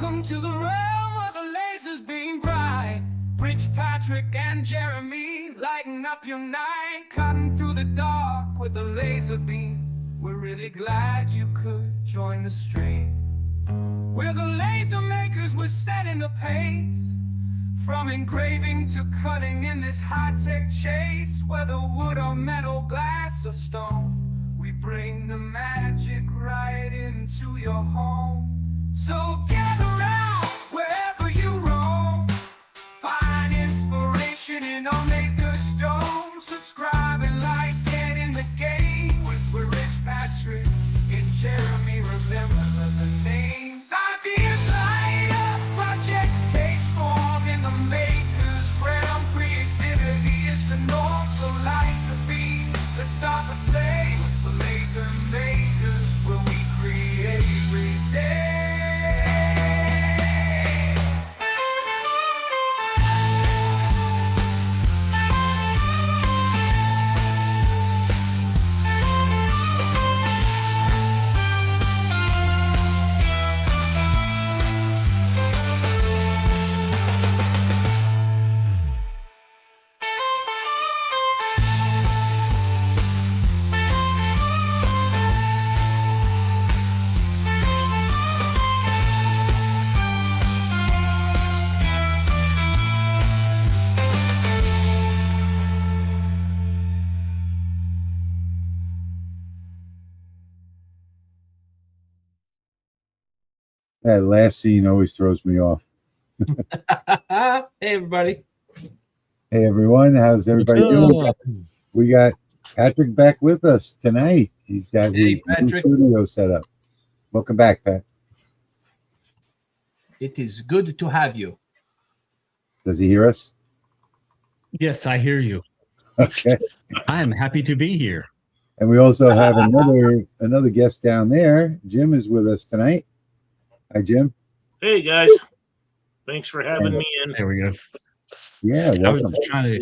Welcome to the realm where the lasers beam bright. Rich Patrick and Jeremy lighten up your night, cutting through the dark with a laser beam. We're really glad you could join the stream. We're the laser makers, we're setting the pace. From engraving to cutting in this high-tech chase, whether wood or metal, glass or stone, we bring the magic right into your home. So gather round wherever you roam, find inspiration in our maker's dome. Subscribe and like, get in the game with Rich Patrick and Jeremy. Remember the names. Ideas light up, projects take form in the maker's realm. Creativity is the norm, so light the beam. Let's start the play with the laser makers, where we create every day. That last scene always throws me off. Hey, everybody. Hey, everyone. How's everybody doing? We got Patrick back with us tonight. He's got his new studio set up. Welcome back, Pat. It is good to have you. Does he hear us? Yes, I hear you. Okay. I am happy to be here. And we also have another guest down there. Jim is with us tonight. Hi, Jim. Hey, guys. Thanks for having me in. There we go. Yeah, welcome. I was trying to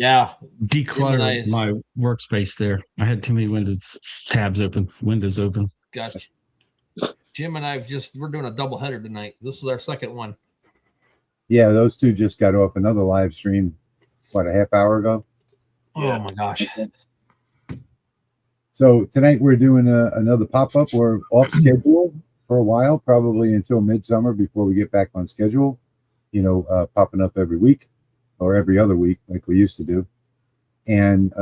declutter my workspace there. I had too many windows open. Gotcha. Jim and we're doing a double header tonight. This is our second one. Yeah, those two just got off another live stream, what, a half hour ago? Oh, my gosh. So tonight we're doing another pop-up. We're off schedule for a while, probably until midsummer before we get back on schedule, popping up every week or every other week like we used to do. And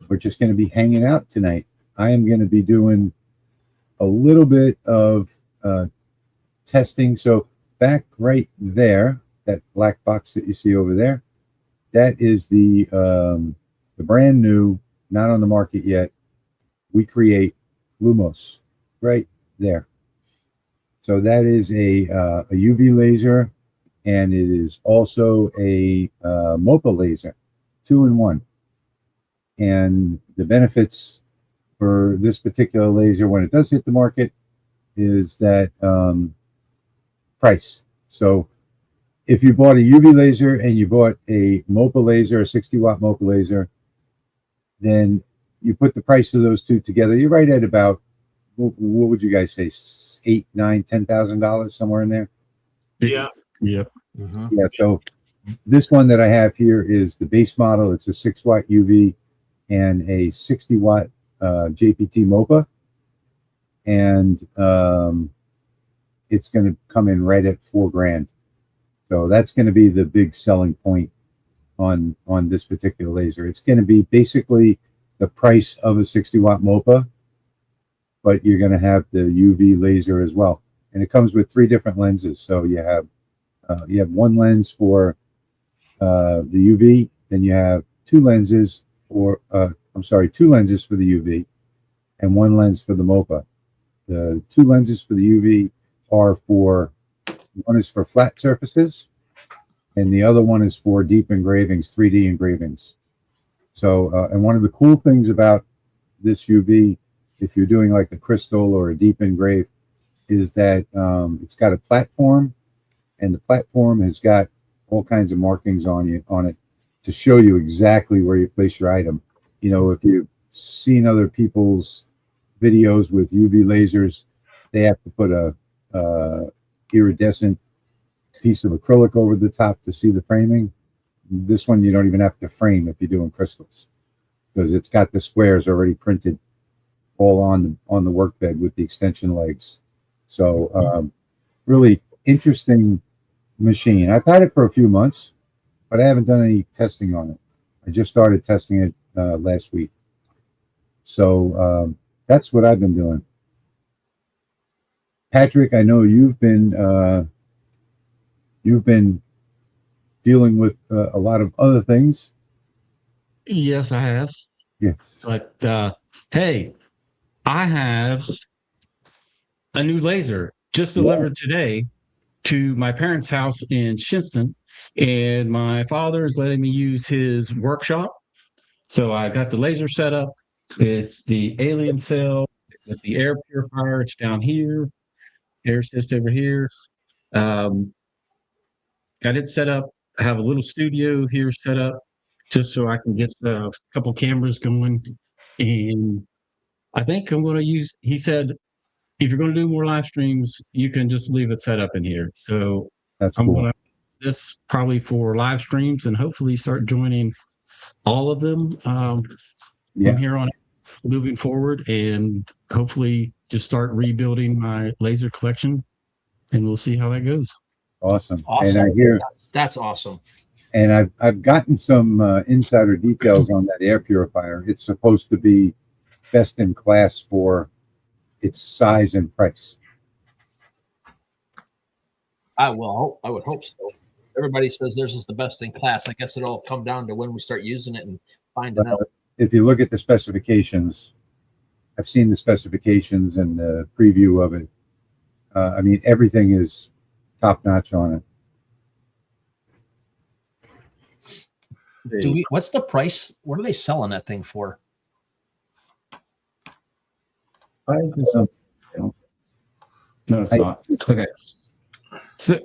we're just going to be hanging out tonight. I am going to be doing a little bit of testing. So back right there, that black box that you see over there, that is the brand new, not on the market yet, We Create Lumos, right there. So that is a UV laser, and it is also a MOPA laser, 2-in-1. And the benefits for this particular laser when it does hit the market is that price. So if you bought a UV laser and you bought a MOPA laser, a 60-watt MOPA laser, then you put the price of those two together, you're right at about, what would you guys say, $8,000, $9,000, $10,000, somewhere in there? Yeah. Yeah. Mm-hmm. Yeah. So this one that I have here is the base model. It's a 6-watt UV and a 60-watt JPT MOPA, and it's going to come in right at $4,000. So that's going to be the big selling point on this particular laser. It's going to be basically the price of a 60-watt MOPA, but you're going to have the UV laser as well. And it comes with 3 different lenses. So you have one lens for the UV, then you have 2 lenses for the UV and 1 lens for the MOPA. The 2 lenses for the UV are one is for flat surfaces, and the other one is for deep engravings, 3D engravings. So, and one of the cool things about this UV, if you're doing like a crystal or a deep engrave, is that it's got a platform, and the platform has got all kinds of markings on it to show you exactly where you place your item. If you've seen other people's videos with UV lasers, they have to put a iridescent piece of acrylic over the top to see the framing. This one you don't even have to frame if you're doing crystals, because it's got the squares already printed all on the workbed with the extension legs. So really interesting machine. I've had it for a few months, but I haven't done any testing on it. I just started testing it last week. So that's what I've been doing. Patrick, I know you've been dealing with a lot of other things. Yes, I have. Yes. But hey, I have a new laser just delivered today to my parents' house in Shinston, and my father is letting me use his workshop. So I got the laser set up. It's the alien cell with the air purifier. It's down here. Air assist over here. Got it set up. I have a little studio here set up just so I can get a couple cameras going. And I think I'm going to use, he said, if you're going to do more live streams, you can just leave it set up in here. So That's I'm cool. going to this probably for live streams and hopefully start joining all of them from here on moving forward, and hopefully just start rebuilding my laser collection, and we'll see how that goes. Awesome. Awesome. And I hear that's awesome. And I've gotten some insider details on that air purifier. It's supposed to be best in class for its size and price. I would hope so. Everybody says theirs is the best in class. I guess it'll come down to when we start using it and finding out. If you look at the specifications, I've seen the specifications and the preview of it. I mean, everything is top notch on it. What's the price? What are they selling that thing for? Why is this up? No, it's not. Okay. So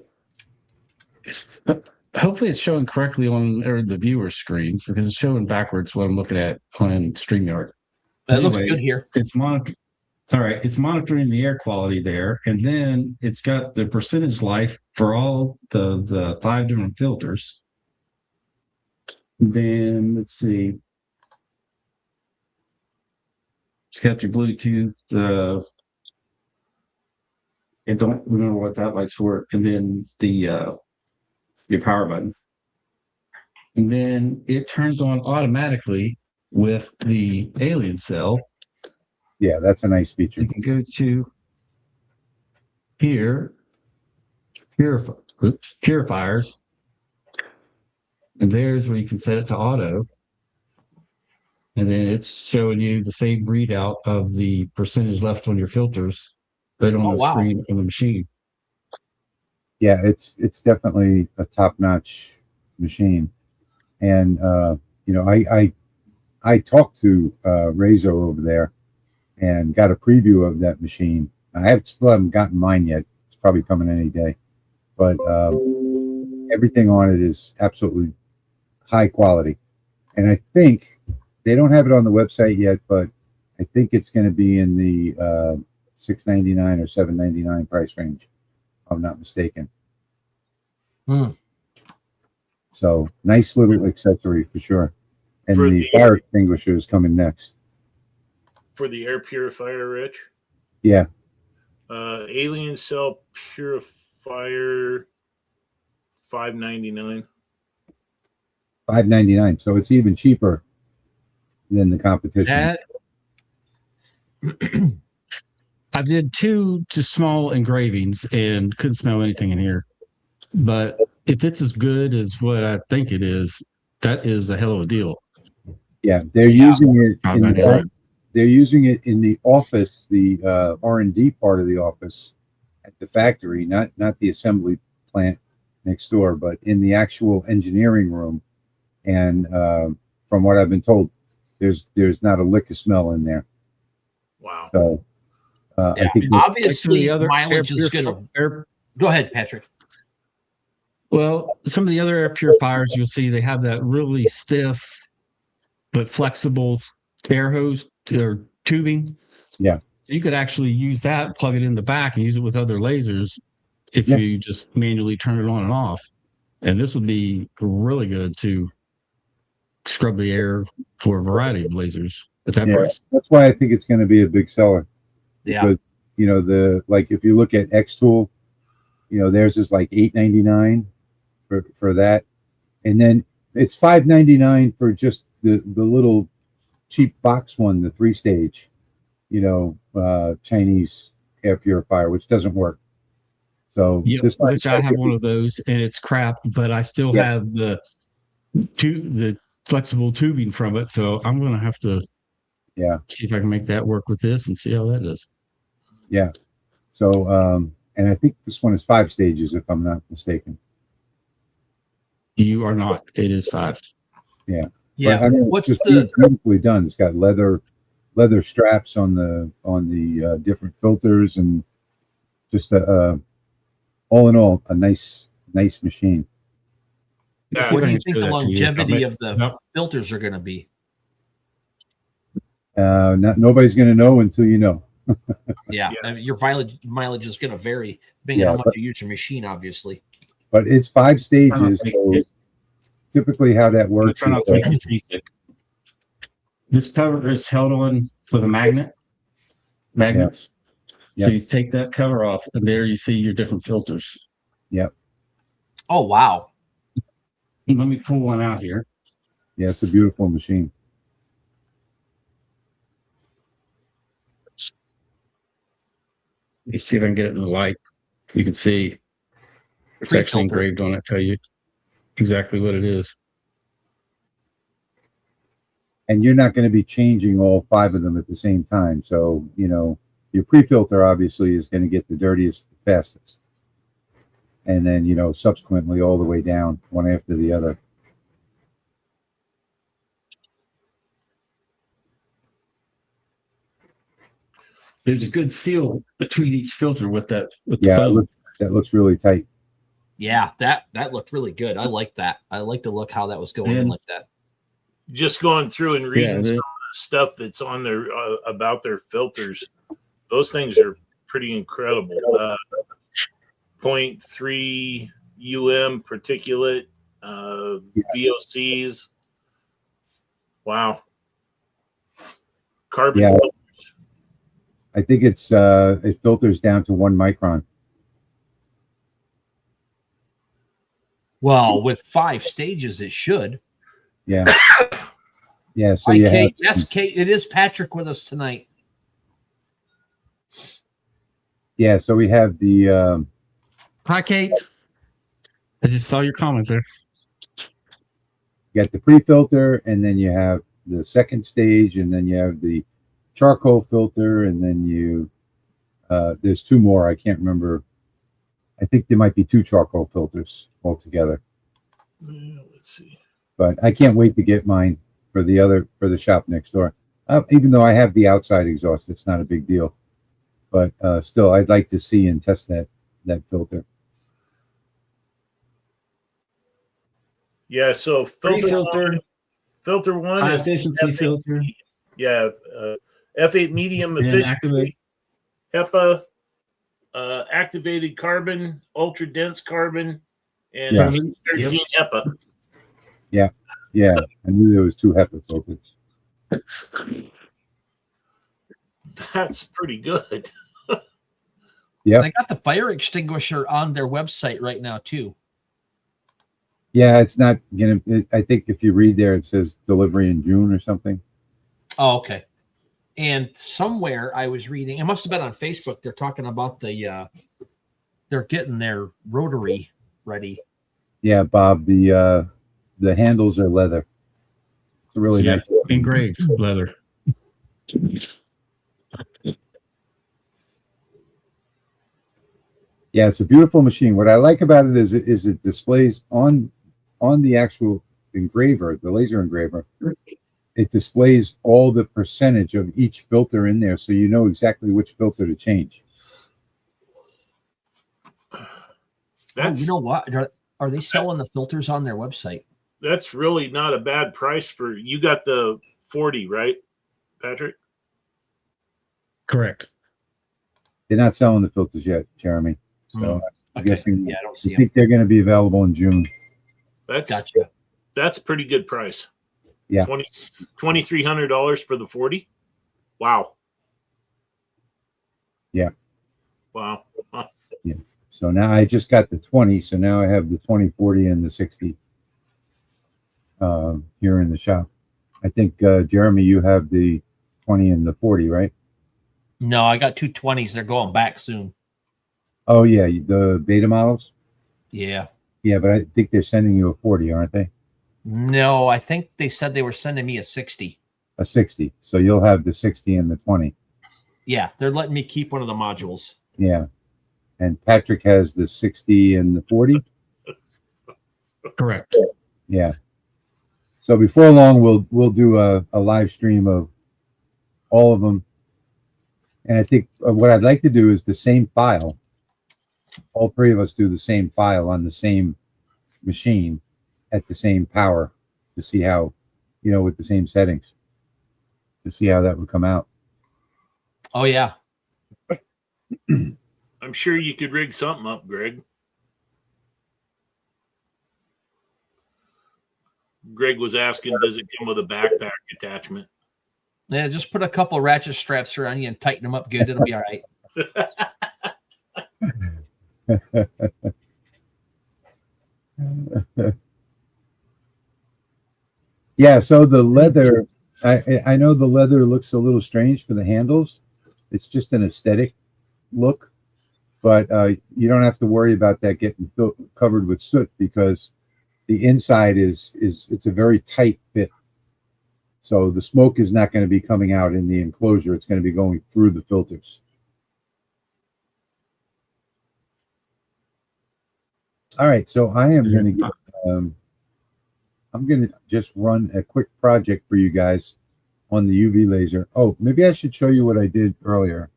hopefully it's showing correctly on the viewer screens, because it's showing backwards what I'm looking at on StreamYard. That looks good here. It's all right, it's monitoring the air quality there, and then it's got the percentage life for all the 5 different filters. Then let's see. It's got your Bluetooth. I don't remember what that light's for. And then your power button. And then it turns on automatically with the alien cell. Yeah, that's a nice feature. You can go to here, purifiers. And there's where you can set it to auto. And then it's showing you the same readout of the percentage left on your filters right on the screen of the machine. Yeah, it's definitely a top-notch machine. And you know, I talked to Rezo over there and got a preview of that machine. I still haven't gotten mine yet. It's probably coming any day. But everything on it is absolutely high quality. And I think they don't have it on the website yet, but I think it's going to be in the $699 or $799 price range, if I'm not mistaken. So nice little accessory for sure. And the fire extinguisher is coming next. For the air purifier, Rich? Yeah. Alien cell purifier, $599. $599. So it's even cheaper than the competition. I did 2 just small engravings and couldn't smell anything in here. But if it's as good as what I think it is, that is a hell of a deal. Yeah, they're using it. They're using it in the office, the R&D part of the office at the factory, not the assembly plant next door, but in the actual engineering room. And from what I've been told, there's not a lick of smell in there. Wow. So I think obviously mileage is going to. Go ahead, Patrick. Well, some of the other air purifiers, you'll see they have that really stiff but flexible air hose or tubing. Yeah. So you could actually use that, plug it in the back, and use it with other lasers if Yeah. you just manually turn it on and off. And this would be really good to scrub the air for a variety of lasers at that Yeah, price. that's why I think it's going to be a big seller. Yeah. Because, you know, if you look at X Tool, you know, theirs is like $8.99 for that. And then it's $5.99 for just the little cheap box one, the 3-stage, you know, Chinese air purifier, which doesn't work. So Yep, this which I have one of those and it's crap, but I still Yeah. have the flexible tubing from it. So I'm going to have to see if I can make that work with this and see how that does. Yeah. So, and I think this one is 5 stages, if I'm not mistaken. You are not. It is 5. Yeah. Yeah. But, I mean, What's it's the beautifully done. It's got leather straps on the different filters, and just all in all, a nice machine. Yeah. what do you think the longevity of the filters are going to be? Nobody's going to know until you know. Yeah. I mean, your mileage is going to vary depending on how much you use your machine, obviously. But it's 5 stages. So typically, how that works Try not to make it seasick. This cover is held on with a magnets. Yeah. So you take that cover off, and there you see your different filters. Yep. Oh, wow. Let me pull one out here. Yeah, it's a beautiful machine. Let me see if I can get it in the light. You can see it's actually engraved on it, tell you exactly what it is. And you're not going to be changing all 5 of them at the same time. So, you know, your pre-filter obviously is going to get the dirtiest fastest. And then, you know, subsequently all the way down, one after the other. There's a good seal between each filter with that. That looks really tight. Yeah, that looked really good. I like that. I like the look how that was going in like that. Just going through and reading some of the stuff that's on their about their filters. Those things are pretty incredible. 0.3 particulate, VOCs. Wow. Carbon. Yeah. I think it filters down to 1 micron. Well, with 5 stages, it should. Yeah. Yeah. So Hi, Kate. Yes, Kate. It is Patrick with us tonight. Yeah. So we have the. Hi, Kate. I just saw your comment there. You got the pre-filter, and then you have the 2nd stage, and then you have the charcoal filter, and then there's 2 more. I can't remember. I think there might be 2 charcoal filters altogether. Let's see. But I can't wait to get mine for the shop next door. Even though I have the outside exhaust, it's not a big deal. But still, I'd like to see and test that filter. Yeah. So filter one high is efficiency F8, filter. Yeah. F8 medium efficiency. HEPA. Activated carbon, ultra dense carbon, and 13 HEPA. Yeah, I knew there was 2 HEPA filters. That's pretty good. Yeah, I got the fire extinguisher on their website right now too. Yeah, it's not gonna. I think if you read there, it says delivery in June or something. Oh, okay. And somewhere I was reading, it must have been on Facebook. They're talking about they're getting their rotary ready. Yeah, Bob. The handles are leather. It's a really nice engraved leather. Yeah, it's a beautiful machine. What I like about it is it displays on the actual engraver, the laser engraver. It displays all the percentage of each filter in there, so you know exactly which filter to change. You know what? Are they selling the filters on their website? That's really not a bad price for you. Got the 40, right, Patrick? Correct. They're not selling the filters yet, Jeremy. So I'm Okay. guessing. Yeah, I don't I see them. think they're going to be available in June. Gotcha. That's a pretty good price. Yeah. $2,300 for the 40. Wow. Yeah. Wow. Huh. Yeah. So now I just got the 20. So now I have the 20, 40, and the 60 here in the shop. I think, Jeremy, you have the 20 and the 40, right? No, I got 2 20s. They're going back soon. Oh, yeah. The beta models. Yeah. Yeah, but I think they're sending you a 40, aren't they? No, I think they said they were sending me a 60. A 60. So you'll have the 60 and the 20. Yeah, they're letting me keep one of the modules. Yeah. And Patrick has the 60 and the 40. Correct. Yeah. So before long, we'll do a live stream of all of them. And I think what I'd like to do is the same file. All three of us do the same file on the same machine at the same power to see how, with the same settings, to see how that would come out. Oh, yeah. I'm sure you could rig something up, Greg. Greg was asking, does it come with a backpack attachment? Yeah, just put a couple ratchet straps around you and tighten them up good. It'll be all right. Yeah, so the leather, I know the leather looks a little strange for the handles. It's just an aesthetic look, but you don't have to worry about that getting covered with soot because the inside it's a very tight fit. So the smoke is not going to be coming out in the enclosure. It's going to be going through the filters. All right, so I am going to get, I'm going to just run a quick project for you guys on the UV laser. Oh, maybe I should show you what I did earlier.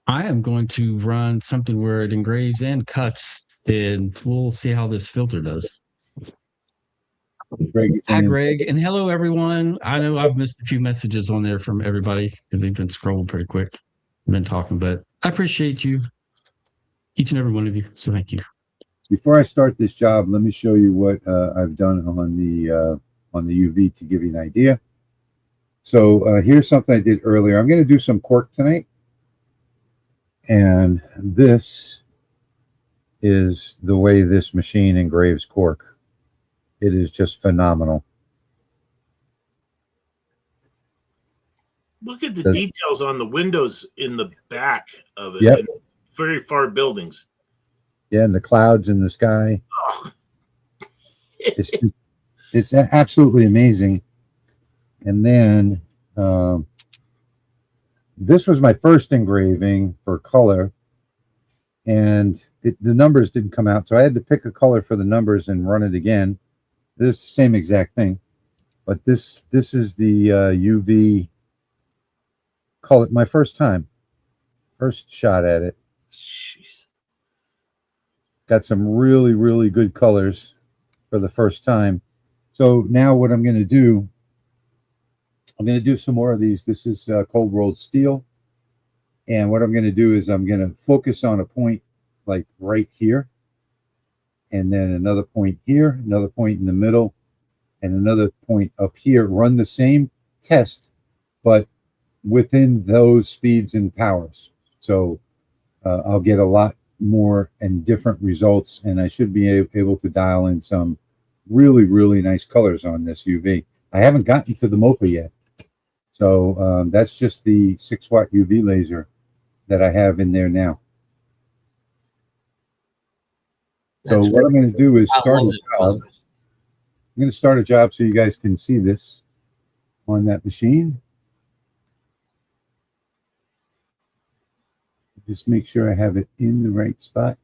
I am going to run something where it engraves and cuts, and we'll see how this filter does. Greg, Hi, Greg, and hello, everyone. I know I've missed a few messages on there from everybody because they've been scrolling pretty quick. I've been talking, but I appreciate you, each and every one of you. So thank you. Before I start this job, let me show you what I've done on the UV to give you an idea. So here's something I did earlier. I'm going to do some cork tonight. And this is the way this machine engraves cork. It is just phenomenal. Look at the details on the windows in the back of it. Yep. And very far buildings. Yeah, and the clouds in the sky. Oh. It's absolutely amazing. And then this was my first engraving for color, and the numbers didn't come out, so I had to pick a color for the numbers and run it again. This is the same exact thing, but this is the UV color. My first shot at it. Jeez. Got some really, really good colors for the first time. So now what I'm going to do, I'm going to do some more of these. This is cold rolled steel. And what I'm going to do is I'm going to focus on a point like right here. And then another point here, another point in the middle, and another point up here. Run the same test, but within those speeds and powers. So I'll get a lot more and different results, and I should be able to dial in some really, really nice colors on this UV. I haven't gotten to the MOPA yet. So that's just the 6-watt UV laser that I have in there now. So what I'm going to do is start a job. I'm going to start a job so you guys can see this on that machine. Just make sure I have it in the right spot.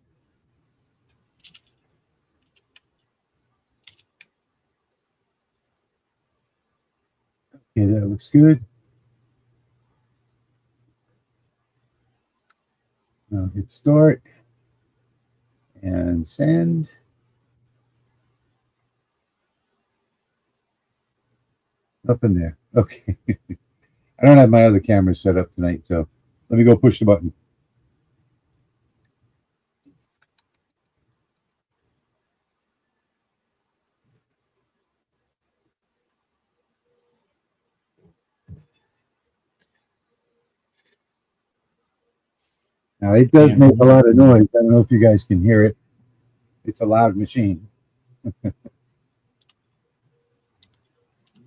Okay, that looks good. Now hit start and send. Up in there. Okay. I don't have my other camera set up tonight, so let me go push the button. Now it does make a lot of noise. I don't know if you guys can hear it. It's a loud machine.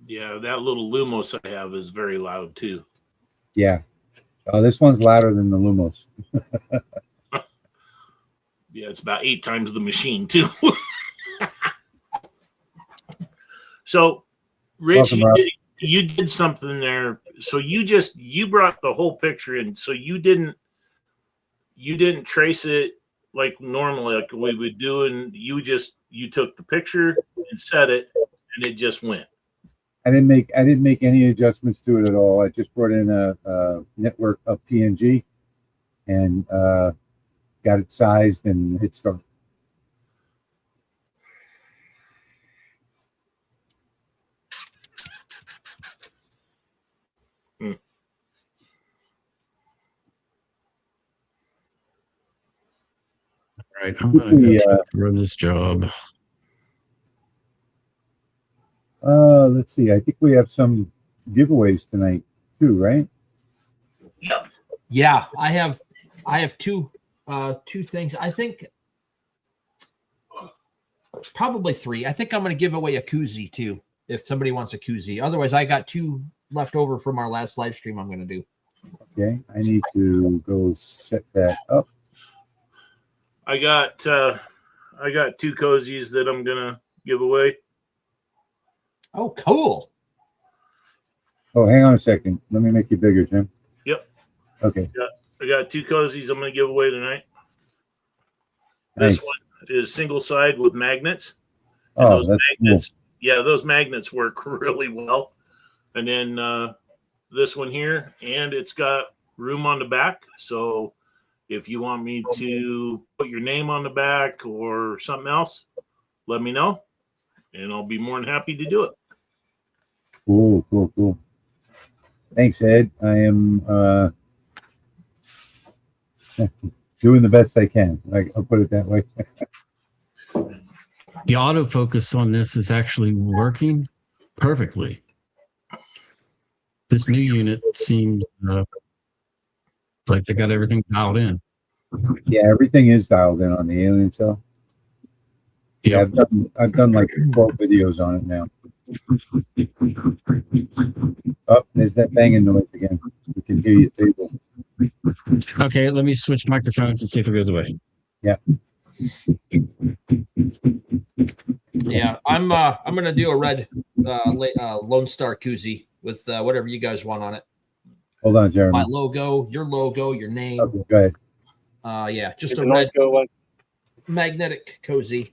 Yeah, that little Lumos I have is very loud too. Yeah. Oh, this one's louder than the Lumos. Yeah, it's about 8 times the machine too. So, Rich, Welcome, you did something there. So you brought the whole picture in. So you didn't trace it like normally, like we would do, and you took the picture and set it, and it just went. I didn't make any adjustments to it at all. I just brought in a network of PNG and got it sized and hit start. All right, I'm going to run this job. Let's see. I think we have some giveaways tonight too, right? Yep. Yeah, I have two things. I think probably 3. I think I'm going to give away a koozie too, if somebody wants a koozie. Otherwise, I got 2 left over from our last live stream. I'm going to do. Okay, I need to go set that up. I got 2 cozies that I'm gonna give away. Oh, cool. Oh, hang on a second. Let me make you bigger, Jim. Yep. Okay. Yeah, I got 2 cozies I'm gonna give away tonight. Nice. This one is single side with magnets. And those that's magnets, cool. yeah, those magnets work really well. And then this one here, and it's got room on the back. So if you want me to put your name on the back or something else, let me know, and I'll be more than happy to do it. Cool. Thanks, Ed. I am doing the best I can. I'll put it that way. The autofocus on this is actually working perfectly. This new unit seems like they got everything dialed in. Yeah, everything is dialed in on the alien cell. Yeah, I've done like 12 videos on it now. Oh, there's that banging noise again. We can hear your table. Okay, let me switch microphones and see if it goes away. Yeah. Yeah, I'm gonna do a red Lone Star koozie with whatever you guys want on it. Hold on, Jeremy. My logo, your name. Okay, go ahead. Yeah, just a red magnetic koozie,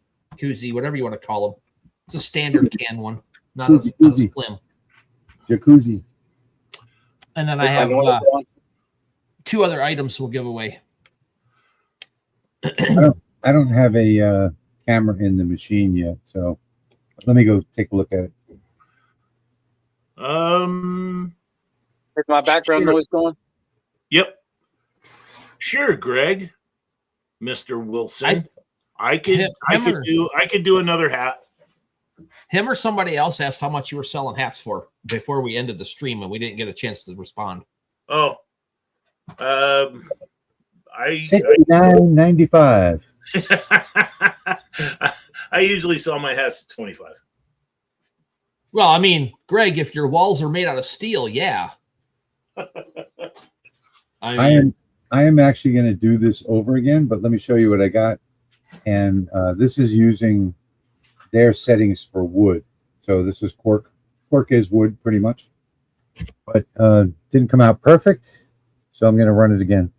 whatever you want to call them. It's a standard can one, not a slim. Jacuzzi. And then I have 2 other items we'll give away. I don't have a camera in the machine yet, so let me go take a look at it. Is my background noise going? Yep. Sure, Greg. Mr. Wilson. I could do another hat. Him or somebody else asked how much you were selling hats for before we ended the stream, and we didn't get a chance to respond. Oh. I $69.95. I usually sell my hats at $25. Well, I mean, Greg, if your walls are made out of steel, yeah. I am actually going to do this over again, but let me show you what I got. And this is using their settings for wood. So this is cork. Cork is wood pretty much, but didn't come out perfect. So I'm going to run it again.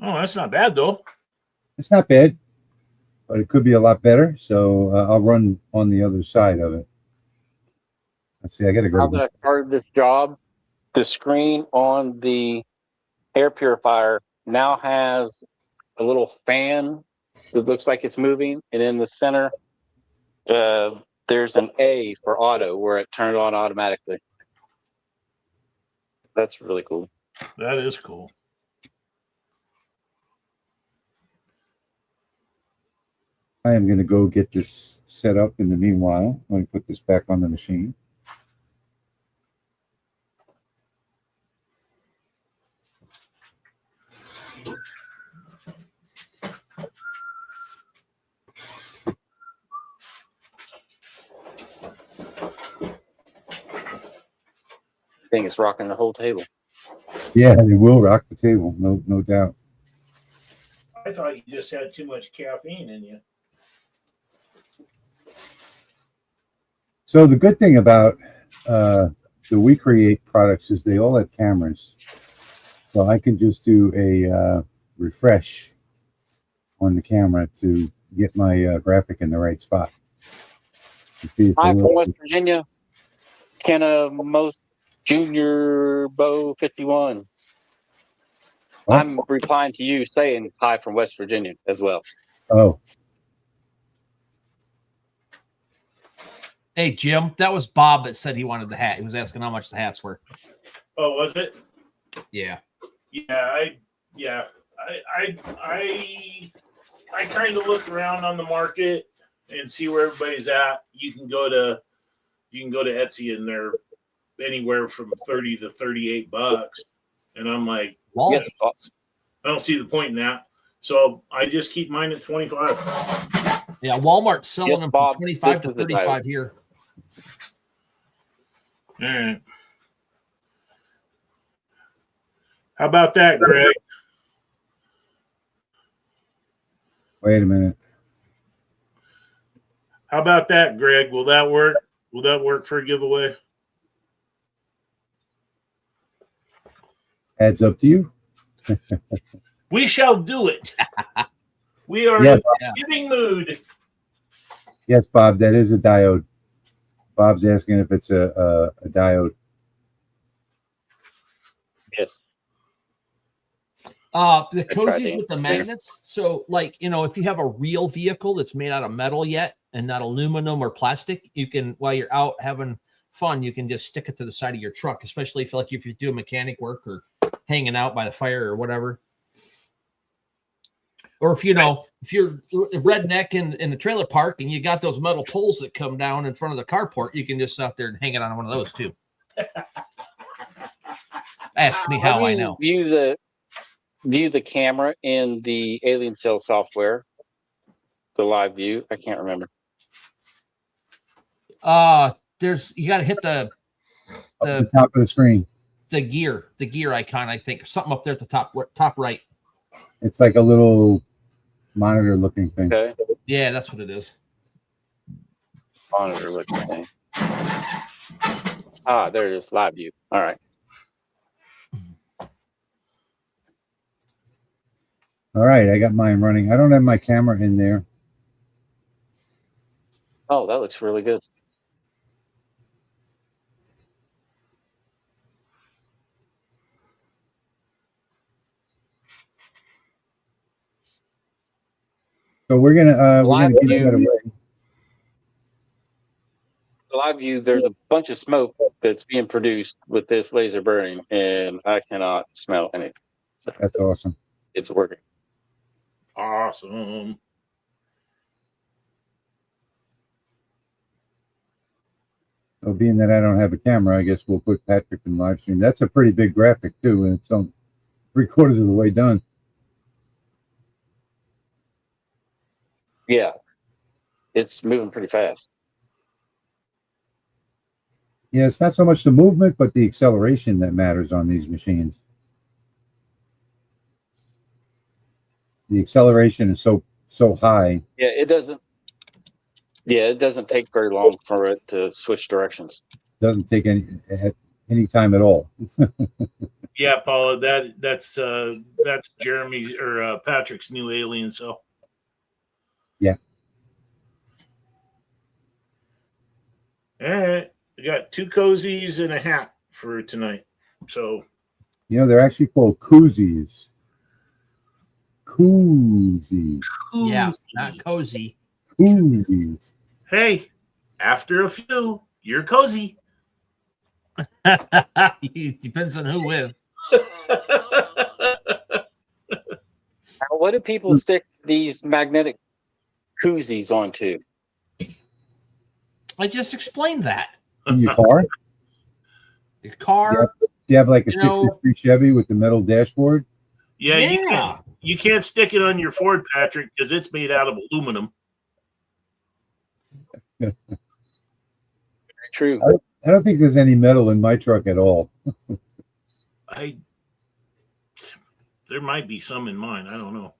Oh, that's not bad though. It's not bad, but it could be a lot better. So I'll run on the other side of it. Let's see. I got to go. Now that I started this job, the screen on the air purifier now has a little fan that looks like it's moving, and in the center, there's an A for auto where it turned on automatically. That's really cool. That is cool. I am going to go get this set up in the meanwhile. Let me put this back on the machine. thing is rocking the whole table. Yeah, it will rock the table, no doubt. I thought you just had too much caffeine in you. So the good thing about the We Create products is they all have cameras. So I can just do a refresh on the camera to get my graphic in the right spot. Hi from West Virginia, Kenna Most Junior Bow 51. Oh. I'm replying to you saying hi from West Virginia as well. Oh, Hey, Jim, that was Bob that said he wanted the hat. He was asking how much the hats were. Oh, was it? Yeah. Yeah, I kind of look around on the market and see where everybody's at. You can go to Etsy and they're anywhere from $30 to $38, and I'm like, Walmart. Yes, Bob. I don't see the point in that. So I just keep mine at 25. Yeah, Walmart's selling Yes, them Bob, from 25 to this is the 35 here. All right. How about that, Greg? wait a minute. How about that, Greg? Will that work? Will that work for a giveaway? Adds up to you. We shall do it. We are Yeah. in a giving mood. Yes, Bob, that is a diode. Bob's asking if it's a diode. Yes. The I tried cozies to with the answer. magnets. So, like, if you have a real vehicle that's made out of metal yet and not aluminum or plastic, you can, while you're out having fun, you can just stick it to the side of your truck, especially if you're doing mechanic work or hanging out by the fire or whatever. Or if you're a redneck in the trailer park and you got those metal poles that come down in front of the carport, you can just out there and hang it on one of those too. Ask me how I know. View the camera in the Alien Cell software, the live view. I can't remember. You got to hit the Top of the screen. the gear icon. I think something up there at the top right. It's like a little monitor looking thing. Okay. Yeah, that's what it is. Monitor looking thing. There it is. Live view. All right. All right, I got mine running. I don't have my camera in there. Oh, that looks really good. So we're gonna Live give that view. away. Live view, there's a bunch of smoke that's being produced with this laser burning, and I cannot smell anything. So That's awesome. it's working. Awesome. So being that I don't have a camera, I guess we'll put Patrick in live stream. That's a pretty big graphic too, and it's on 3/4 of the way done. Yeah. It's moving pretty fast. Yeah, it's not so much the movement, but the acceleration that matters on these machines. The acceleration is so high. Yeah, it doesn't take very long for it to switch directions. Doesn't take any time at all. Yeah, Paula, that's Jeremy's or Patrick's new alien cell. Yeah. All right. We got 2 cozies and a hat for tonight. So They're actually called koozies. Koozies. Yeah, not cozy. Koozies. hey, after a few, you're cozy. Depends on who with. Now, what do people stick these magnetic koozies onto? I just explained that. In your car? Your car. Do you have like a 63 Chevy with the metal dashboard? Yeah, you can't stick it on your Ford, Patrick, because it's made out of aluminum. True. I don't think there's any metal in my truck at all. There might be some in mine. I don't know.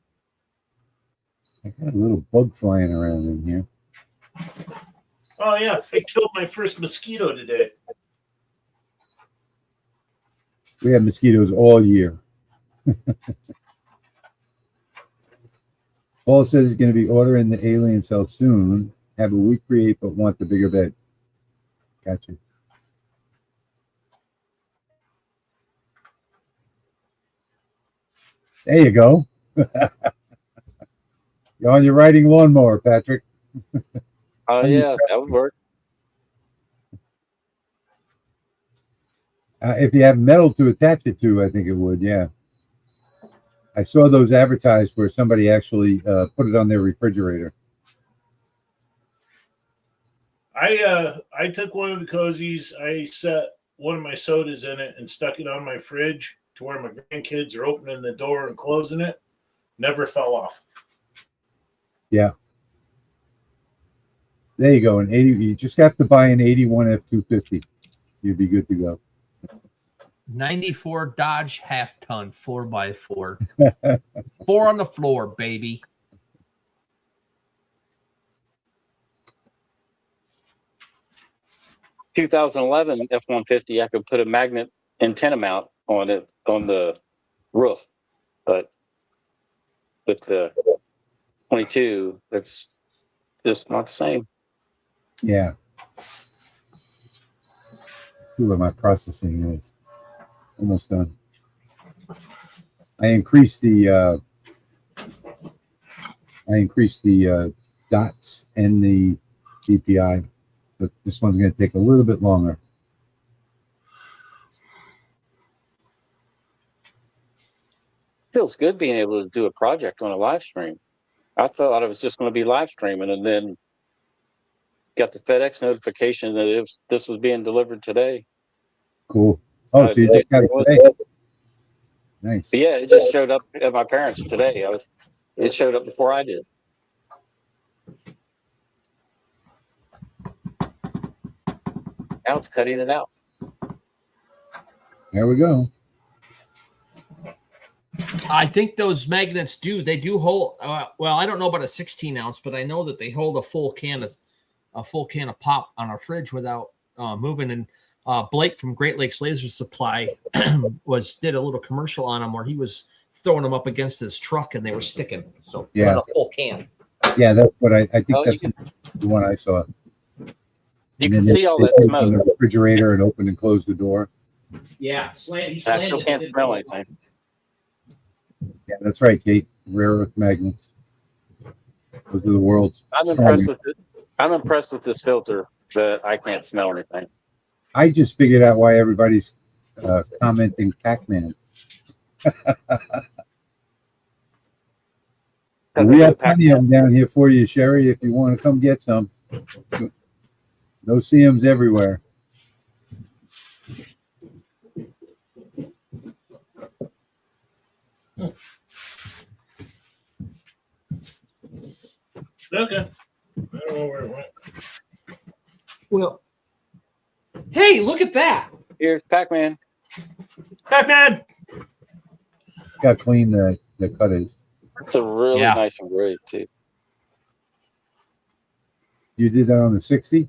I got a little bug flying around in here. Oh yeah, I killed my first mosquito today. We have mosquitoes all year. Paul says he's going to be ordering the alien cell soon. Have a week create, but want the bigger bed. Gotcha. There you go. You're on your riding lawnmower, Patrick. Oh yeah, that would work. If you have metal to attach it to, I think it would. Yeah. I saw those advertised where somebody actually put it on their refrigerator. I took one of the cozies. I set one of my sodas in it and stuck it on my fridge to where my grandkids are opening the door and closing it. Never fell off. Yeah. There you go. An 80. You just have to buy an 81 F250. You'd be good to go. 94 Dodge half ton 4x4. 4 on the floor, baby. (2011) F-150. I could put a magnet antenna mount on it on the roof, but with the 22, it's just not the same. Yeah. See what my processing is. Almost done. I increased the dots and the DPI, but this one's going to take a little bit longer. Feels good being able to do a project on a live stream. I thought it was just going to be live streaming, and then got the FedEx notification that this was being delivered today. Cool. Oh, so you just got it today. Nice. But yeah, it just showed up at my parents today. It showed up before I did. Now it's cutting it out. There we go. I think those magnets they do hold. Well, I don't know about a 16 ounce, but I know that they hold a full can of pop on our fridge without moving. And Blake from Great Lakes Laser Supply did a little commercial on them where he was throwing them up against his truck and they were sticking. So yeah, a full can. Yeah, that's what I think. That's the one I saw. You can see all that smoke in the refrigerator and open and close the door. Yeah, I still can't smell anything. Yeah, that's right, Kate. Rare earth magnets. Those are the world's. I'm impressed with this filter that I can't smell anything. I just figured out why everybody's commenting Pac-Man. We have plenty of them down here for you, Sherry, if you want to come get some. No CMs everywhere. Okay. I don't know where it went. Well, hey, look at that. Here's Pac-Man. Pac-Man! Got to clean the cutters. It's a really nice and great too. You did that on the 60?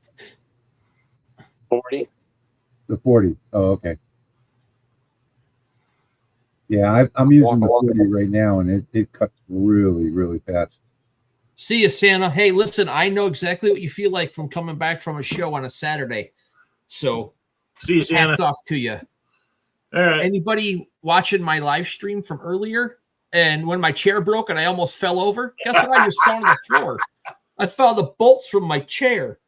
40. The 40. Oh, okay. Yeah, I'm using the 40 right now, and it cuts really, really fast. See you, Santa. Hey, listen, I know exactly what you feel like from coming back from a show on a Saturday. So, see you, Santa. Hats off to you. All right. Anybody watching my live stream from earlier? And when my chair broke and I almost fell over, guess what I just found on the floor? I found the bolts from my chair.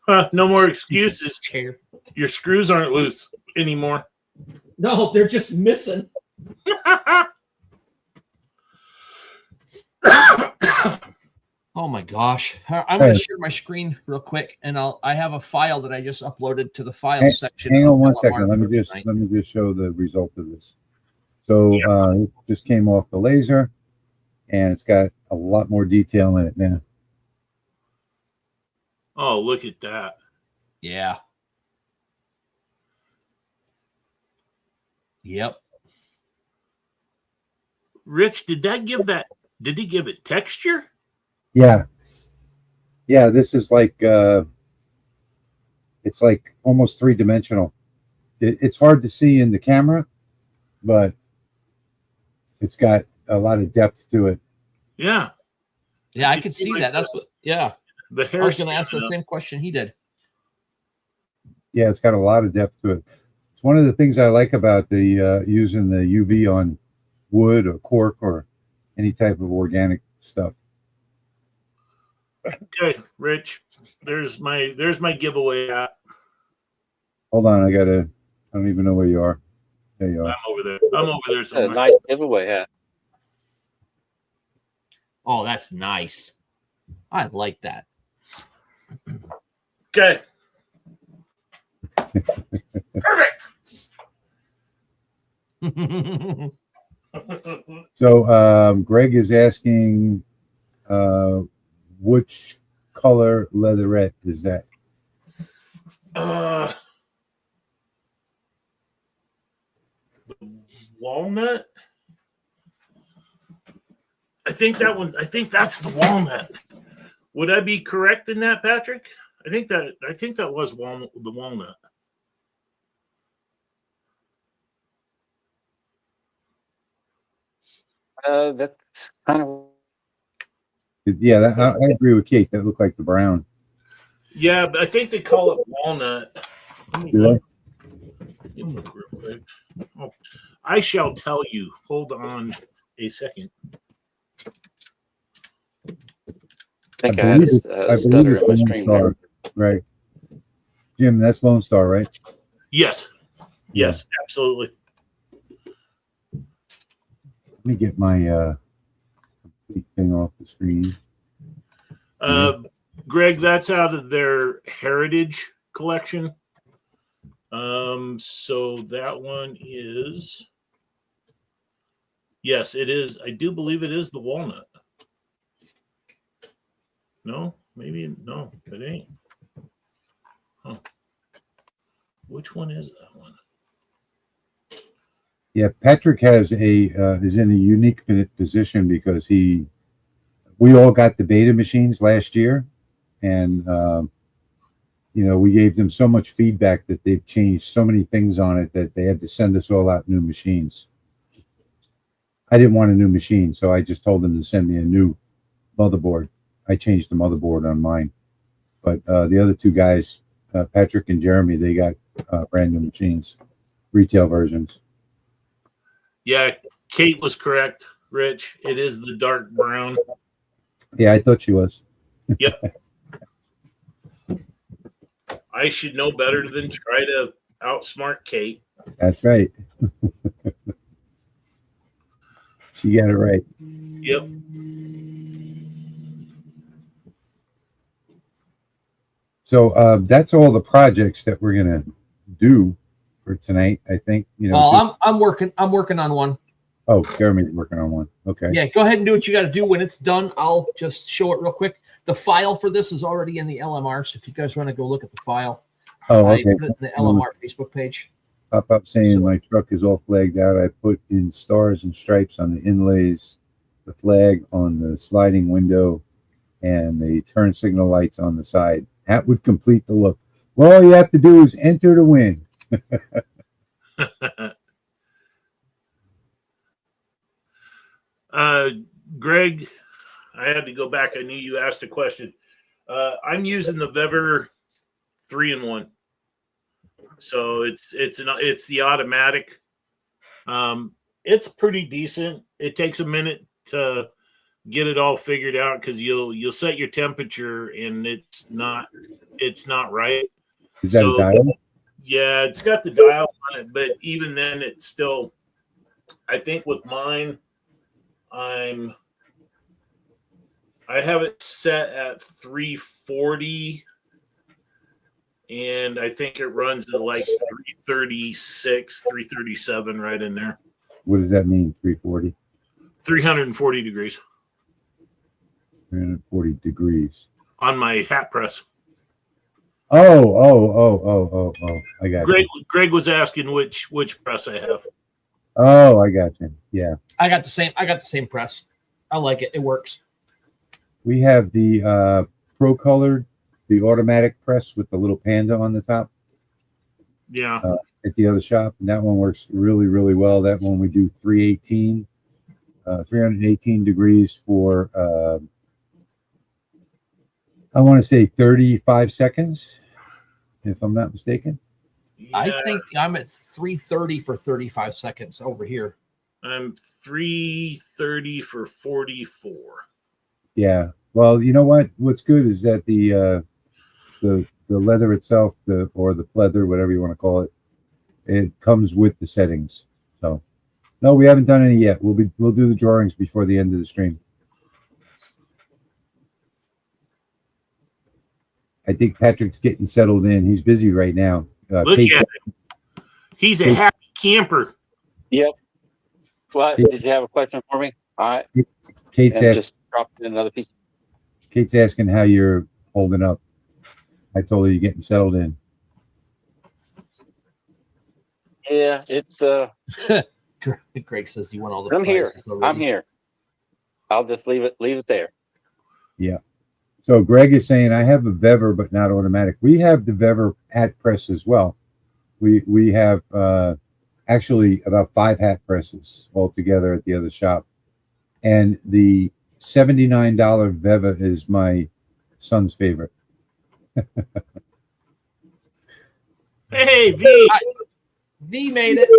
No more excuses. Chair. Your screws aren't loose anymore. No, they're just missing. Oh my gosh. I'm going to share my screen real quick, and I have a file that I just uploaded to the file section. Hang on one second. Let me just show the result of this. So it just came off the laser, and it's got a lot more detail in it now. Oh, look at that. Yeah. Yep. Rich, did he give it texture? Yeah. Yeah, this is like it's like almost three-dimensional. It's hard to see in the camera, but it's got a lot of depth to it. Yeah. Yeah, I You could see, see like, that. That's what. Yeah, The I hair. was going to ask the same question he did. Yeah, it's got a lot of depth to it. It's one of the things I like about the using the UV on wood or cork or any type of organic stuff. Okay, Rich. There's my giveaway hat. Hold on, I don't even know where you are. There you are. I'm over there A somewhere. nice giveaway hat. Oh, that's nice. I like that. Okay. Perfect. So Greg is asking which color leatherette is that? Walnut. I think that's the walnut. Would I be correct in that, Patrick? I think that was the walnut. That's kind of. Yeah, I agree with Kate. That looked like the brown. Yeah, but I think they call it walnut. Let me look real quick. Oh, I shall tell you. Hold on a second. I think I had a stutter in my Lone stream Star, there. right? Jim, that's Lone Star, right? Yes. Yes, absolutely. Let me get my complete thing off the screen. Greg, that's out of their heritage collection. So that one is, yes, it is. I do believe it is the walnut. No, maybe no, it ain't. Huh. Which one is that one? Yeah, Patrick is in a unique position because we all got the beta machines last year, and we gave them so much feedback that they've changed so many things on it that they had to send us all out new machines. I didn't want a new machine, so I just told them to send me a new motherboard. I changed the motherboard on mine, but the other two guys, Patrick and Jeremy, they got brand new machines, retail versions. Yeah, Kate was correct, Rich. It is the dark brown. Yeah, I thought she was. Yep. I should know better than try to outsmart Kate. That's right. She got it right. Yep. So that's all the projects that we're gonna do for tonight. I think I'm working on one. Oh, Jeremy's working on one. Okay. Yeah, go ahead and do what you got to do. When it's done, I'll just show it real quick. The file for this is already in the LMR, so if you guys want to go look at the file, Oh, I okay. put it in the LMR Facebook page. Pop up saying my truck is all flagged out. I put in stars and stripes on the inlays, the flag on the sliding window, and the turn signal lights on the side. That would complete the look. Well, all you have to do is enter to win. Greg, I had to go back. I knew you asked a question. I'm using the Vever 3-in-1, so it's the automatic. It's pretty decent. It takes a minute to get it all figured out because you'll set your temperature and it's not right. Is that a dial? Yeah, it's got the dial on it, but even then, it's still. I think with mine, I have it set at 340, and I think it runs at like 336, 337, right in there. What does that mean? 340? 340 degrees 340 degrees on my hat press. Oh! I got Greg was asking which press I have. Oh, I got you. Yeah. I got the same press. I like it. It works. We have the Pro Colored, the automatic press with the little panda on the top Yeah. at the other shop. And that one works really, really well. That one we do 318 degrees for, I want to say 35 seconds, if I'm not mistaken. I Yeah. think I'm at 330 for 35 seconds over here. I'm 330 for 44. Yeah. Well, you know what? What's good is that the leather itself, or the pleather, whatever you want to call it, it comes with the settings. So, no, we haven't done any yet. We'll do the drawings before the end of the stream. I think Patrick's getting settled in. He's busy right now. Look Kate's- at him. He's a happy camper. Yep. What? Yeah. Did you have a question for me? All right. Kate's And asking. just dropped in another piece. Kate's asking how you're holding up. I told her you're getting settled in. Yeah, it's Greg says you want all the I'm here. prices already. I'm here. I'll just leave it there. Yeah. So Greg is saying I have a Vever, but not automatic. We have the Vever hat press as well. We have actually about 5 hat presses altogether at the other shop, and the $79 Veva is my son's favorite. Hey, V. V made it.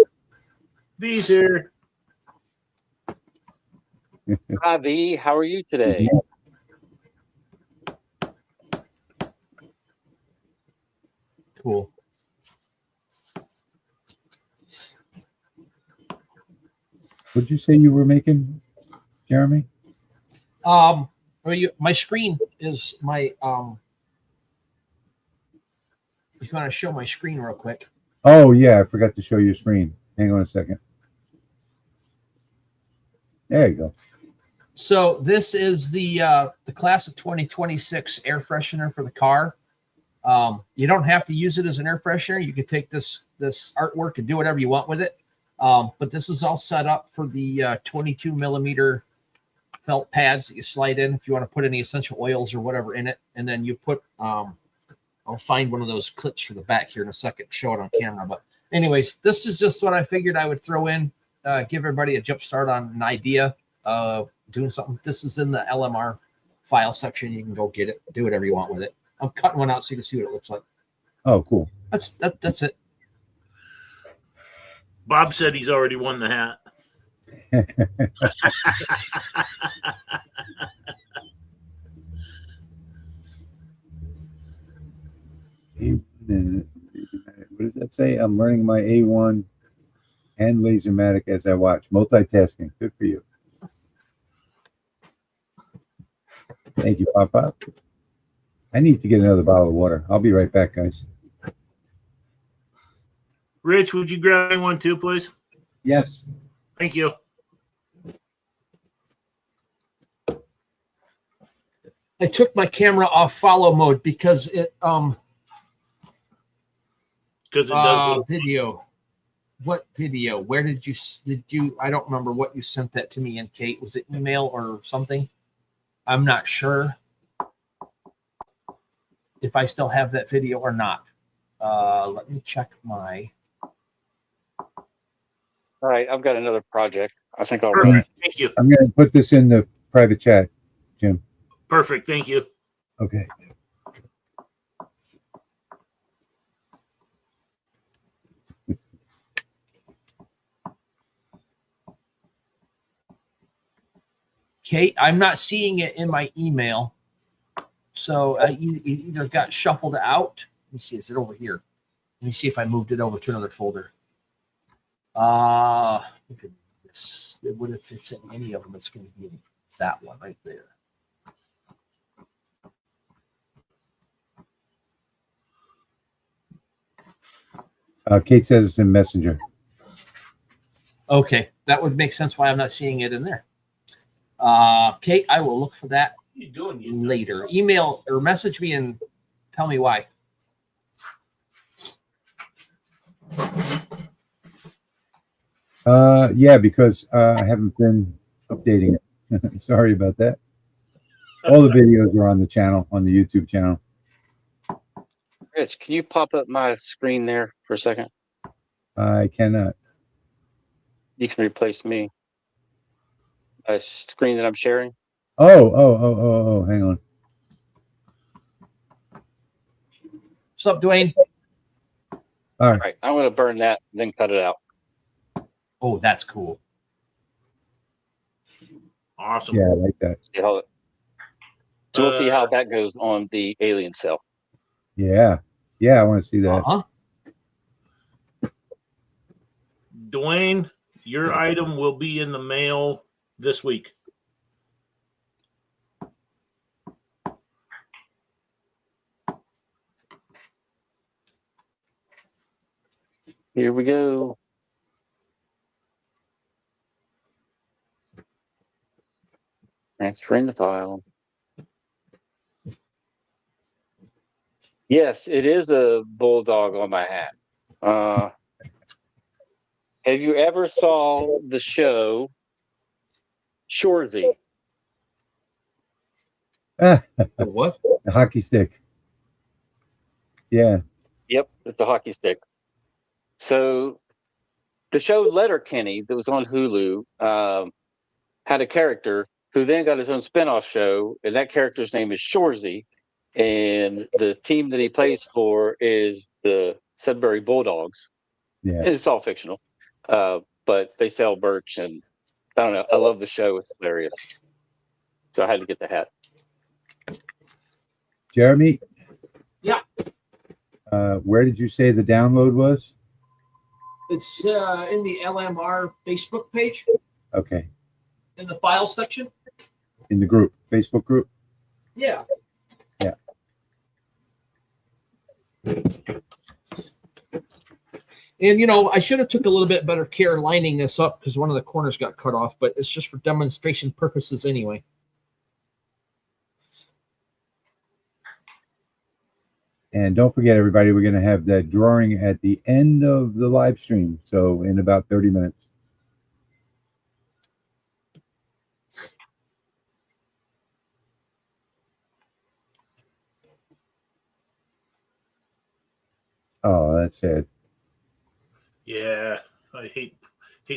V's here. Hi, V. How are you today? Cool. What'd you say you were making, Jeremy? My screen is my if you want to show my screen real quick. Oh yeah, I forgot to show your screen. Hang on a second. There you go. So this is the class of 2026 air freshener for the car. You don't have to use it as an air freshener. You could take this artwork and do whatever you want with it. But this is all set up for the 22 millimeter felt pads that you slide in if you want to put any essential oils or whatever in it. And then you put, I'll find one of those clips for the back here in a second, show it on camera. But anyways, this is just what I figured I would throw in, give everybody a jump start on an idea of doing something. This is in the LMR file section. You can go get it, do whatever you want with it. I'm cutting one out so you can see what it looks like. Oh, cool. That's it. Bob said he's already won the hat. What does that say? I'm learning my A1 and Lasermatic as I watch. Multitasking. Good for you. Thank you, Pop. I need to get another bottle of water. I'll be right back, guys. Rich, would you grab me one too, please? Yes. Thank you. I took my camera off follow mode because it Because it does. video. What video? Where did you I don't remember what you sent that to me in, Kate. Was it email or something? I'm not sure if I still have that video or not. Let me check my. All right, I've got another project. I think I'll Perfect. run it. Thank you. I'm going to put this in the private chat, Jim. Perfect. Thank you. Okay. Kate, I'm not seeing it in my email. So it either got shuffled out. Let me see. Is it over here? Let me see if I moved it over to another folder. Look at this. What if it's in any of them? It's going to be that one right there. Kate says it's in Messenger. Okay, that would make sense why I'm not seeing it in there. Kate, I will look for that What are you doing? later. Email or message me and tell me why. Yeah, because I haven't been updating it. Sorry about that. All the videos are on the channel, on the YouTube channel. Rich, can you pop up my screen there for a second? I cannot. You can replace me. A screen that I'm sharing. Oh, hang on. What's up, Dwayne? All All right. right, I'm going to burn that, then cut it out. Oh, that's cool. Awesome. Yeah, I like that. See how so we'll see how that goes on the alien cell. Yeah. Yeah, I want to see that. Uh-huh. Dwayne, your item will be in the mail this week. Here we go. Transferring the file. Yes, it is a bulldog on my hat. Have you ever saw the show Shorzy? Ah, What? the hockey stick. Yeah. Yep, it's a hockey stick. So the show Letterkenny that was on Hulu had a character who then got his own spinoff show, and that character's name is Shorzy, and the team that he plays for is the Sudbury Bulldogs. Yeah. And it's all fictional, but they sell merch, and I don't know. I love the show; it's hilarious. So I had to get the hat. Jeremy? Yeah. Where did you say the download was? It's in the LMR Facebook page Okay. in the file section. In the group, Facebook group? Yeah. Yeah. And, you know, I should have took a little bit better care lining this up because one of the corners got cut off, but it's just for demonstration purposes anyway. And don't forget, everybody, we're going to have that drawing at the end of the live stream. So in about 30 minutes. Oh, that's sad. Yeah, I hate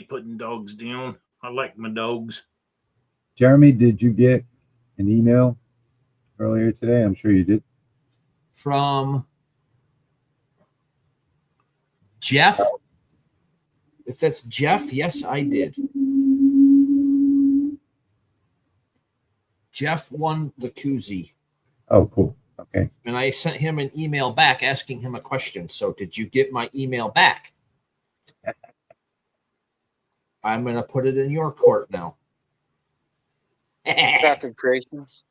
putting dogs down. I like my dogs. Jeremy, did you get an email earlier today? I'm sure you did. From Jeff. If that's Jeff, yes, I did. Jeff won the koozie. Oh, cool. Okay. And I sent him an email back asking him a question. So did you get my email back? I'm going to put it in your court now. Crafted Creations.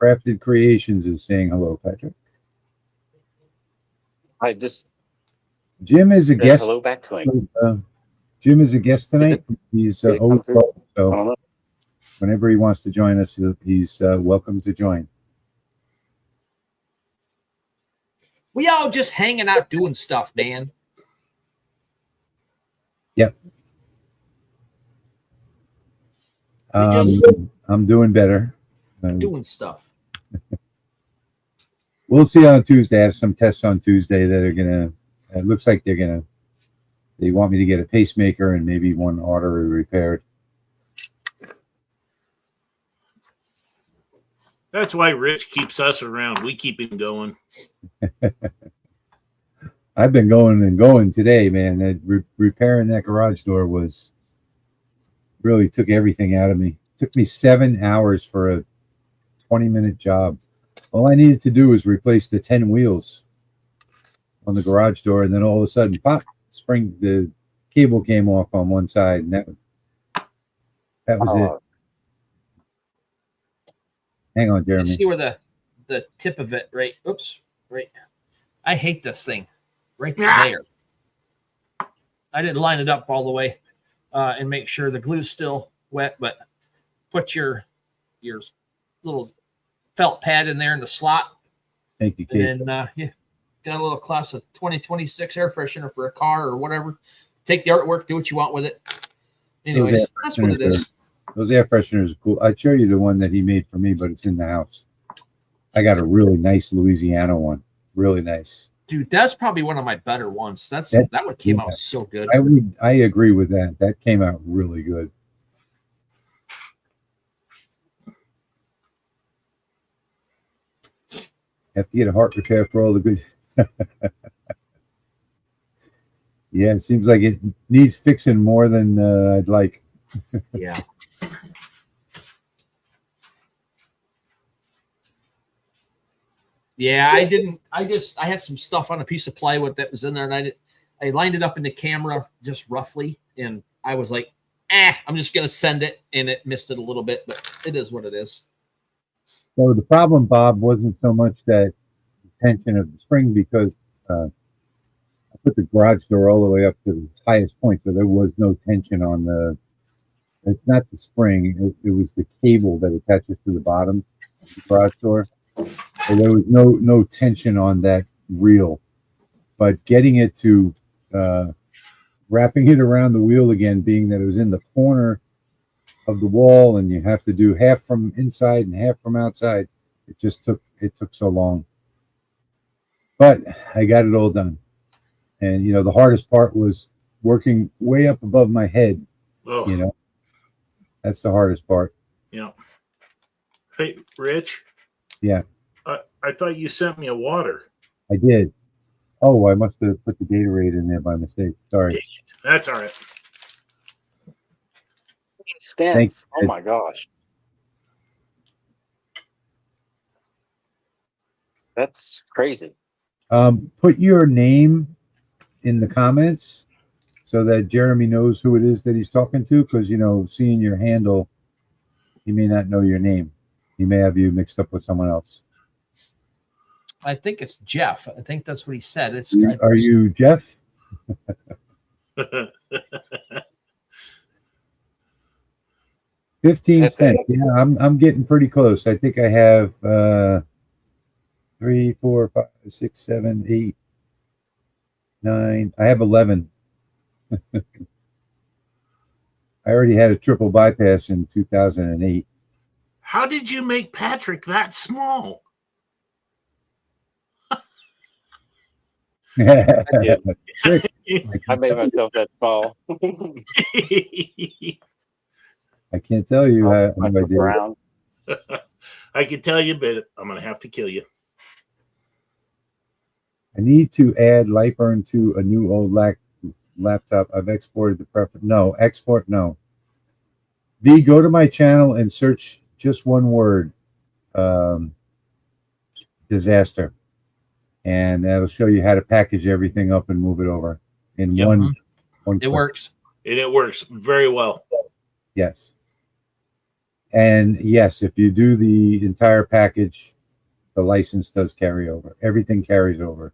Crafted Creations is saying hello, Patrick. I just Jim is a said guest. hello back to him. Jim is a guest tonight. He's Did he come always through? welcome. I So don't know. whenever he wants to join us, he's welcome to join. We all just hanging out doing stuff, man. Yep. just- I'm doing better. Doing stuff. We'll see on Tuesday. I have some tests on Tuesday that are gonna. It looks like they want me to get a pacemaker and maybe one artery repaired. That's why Rich keeps us around. We keep him going. I've been going and going today, man. That repairing that garage door was really took everything out of me. It took me 7 hours for a 20-minute job. All I needed to do was replace the 10 wheels on the garage door, and then all of a sudden, pop, the cable came off on one side, and that was it. Hang on, You Jeremy. see where the tip of it, right? Oops, right. I hate this thing, right there. I didn't line it up all the way and make sure the glue's still wet, but put your your little felt pad in there in the slot. Thank you, Kate. And then yeah, got a little class of 2026 air freshener for a car or whatever. Take the artwork, do what you want with it. Anyways, that's what it is. Those air fresheners are cool. I'd show you the one that he made for me, but it's in the house. I got a really nice Louisiana one. Really nice. Dude, that's probably one of my better ones. That one came out so good. I agree with that. That came out really good. Have to get a heart repair for all the good. Yeah, it seems like it needs fixing more than I'd like. Yeah. Yeah, I had some stuff on a piece of plywood that was in there, and I lined it up in the camera just roughly, and I was like, I'm just gonna send it, and it missed it a little bit, but it is what it is. So the problem, Bob, wasn't so much that tension of the spring, because I put the garage door all the way up to the highest point, so there was no tension on the. It's not the spring; it was the cable that attaches to the bottom of the garage door. So there was no tension on that reel, but getting it to wrapping it around the wheel again, being that it was in the corner of the wall, and you have to do half from inside and half from outside. It took so long, but I got it all done. And the hardest part was working way up above my head. Oh. That's the hardest part. Yeah. Hey, Rich. Yeah. I thought you sent me a water. I did. Oh, I must have put the Gatorade in there by mistake. Sorry. That's all right. Thanks. Oh my gosh. That's crazy. Put your name in the comments so that Jeremy knows who it is that he's talking to, because seeing your handle, he may not know your name. He may have you mixed up with someone else. I think it's Jeff. I think that's what he said. Are you Jeff? 15 cents. Yeah, I'm getting pretty close. I think I have 3, 4, 5, 6, 7, 8, 9. I have 11. I already had a triple bypass in 2008. How did you make Patrick that small? I made myself that small. I can't tell you how I did. I can tell you, but I'm going to have to kill you. I need to add Lightburn to a new old laptop. I've exported the preference. No, export, no. V, go to my channel and search just one word, disaster. And that'll show you how to package everything up and move it over in one. It works. And it works very well. Yes. And yes, if you do the entire package, the license does carry over. Everything carries over.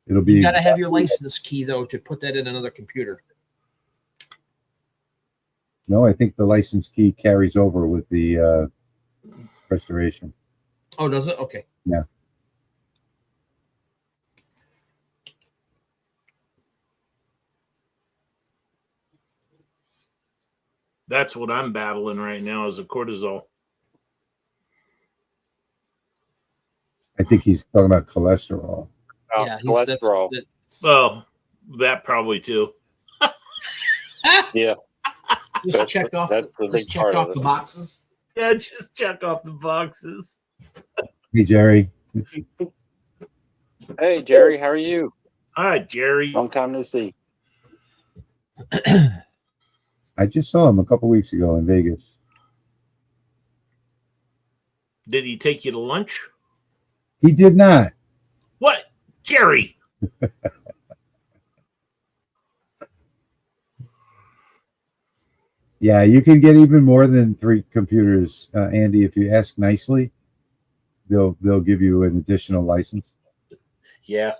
It'll be. You got to have your license key though to put that in another computer. No, I think the license key carries over with the restoration. Oh, does it? Okay. Yeah. That's what I'm battling right now is a cortisol. I think he's talking about cholesterol. Oh, Yeah, cholesterol. Oh, that probably too. Yeah. Just check off the boxes. Yeah, just check off the boxes. Hey, Jerry. Hey, Jerry, how are you? Hi, Jerry. Long time no see. I just saw him a couple weeks ago in Vegas. Did he take you to lunch? He did not. What? Jerry. Yeah, you can get even more than 3 computers, Andy. If you ask nicely, they'll give you an additional license. Yeah.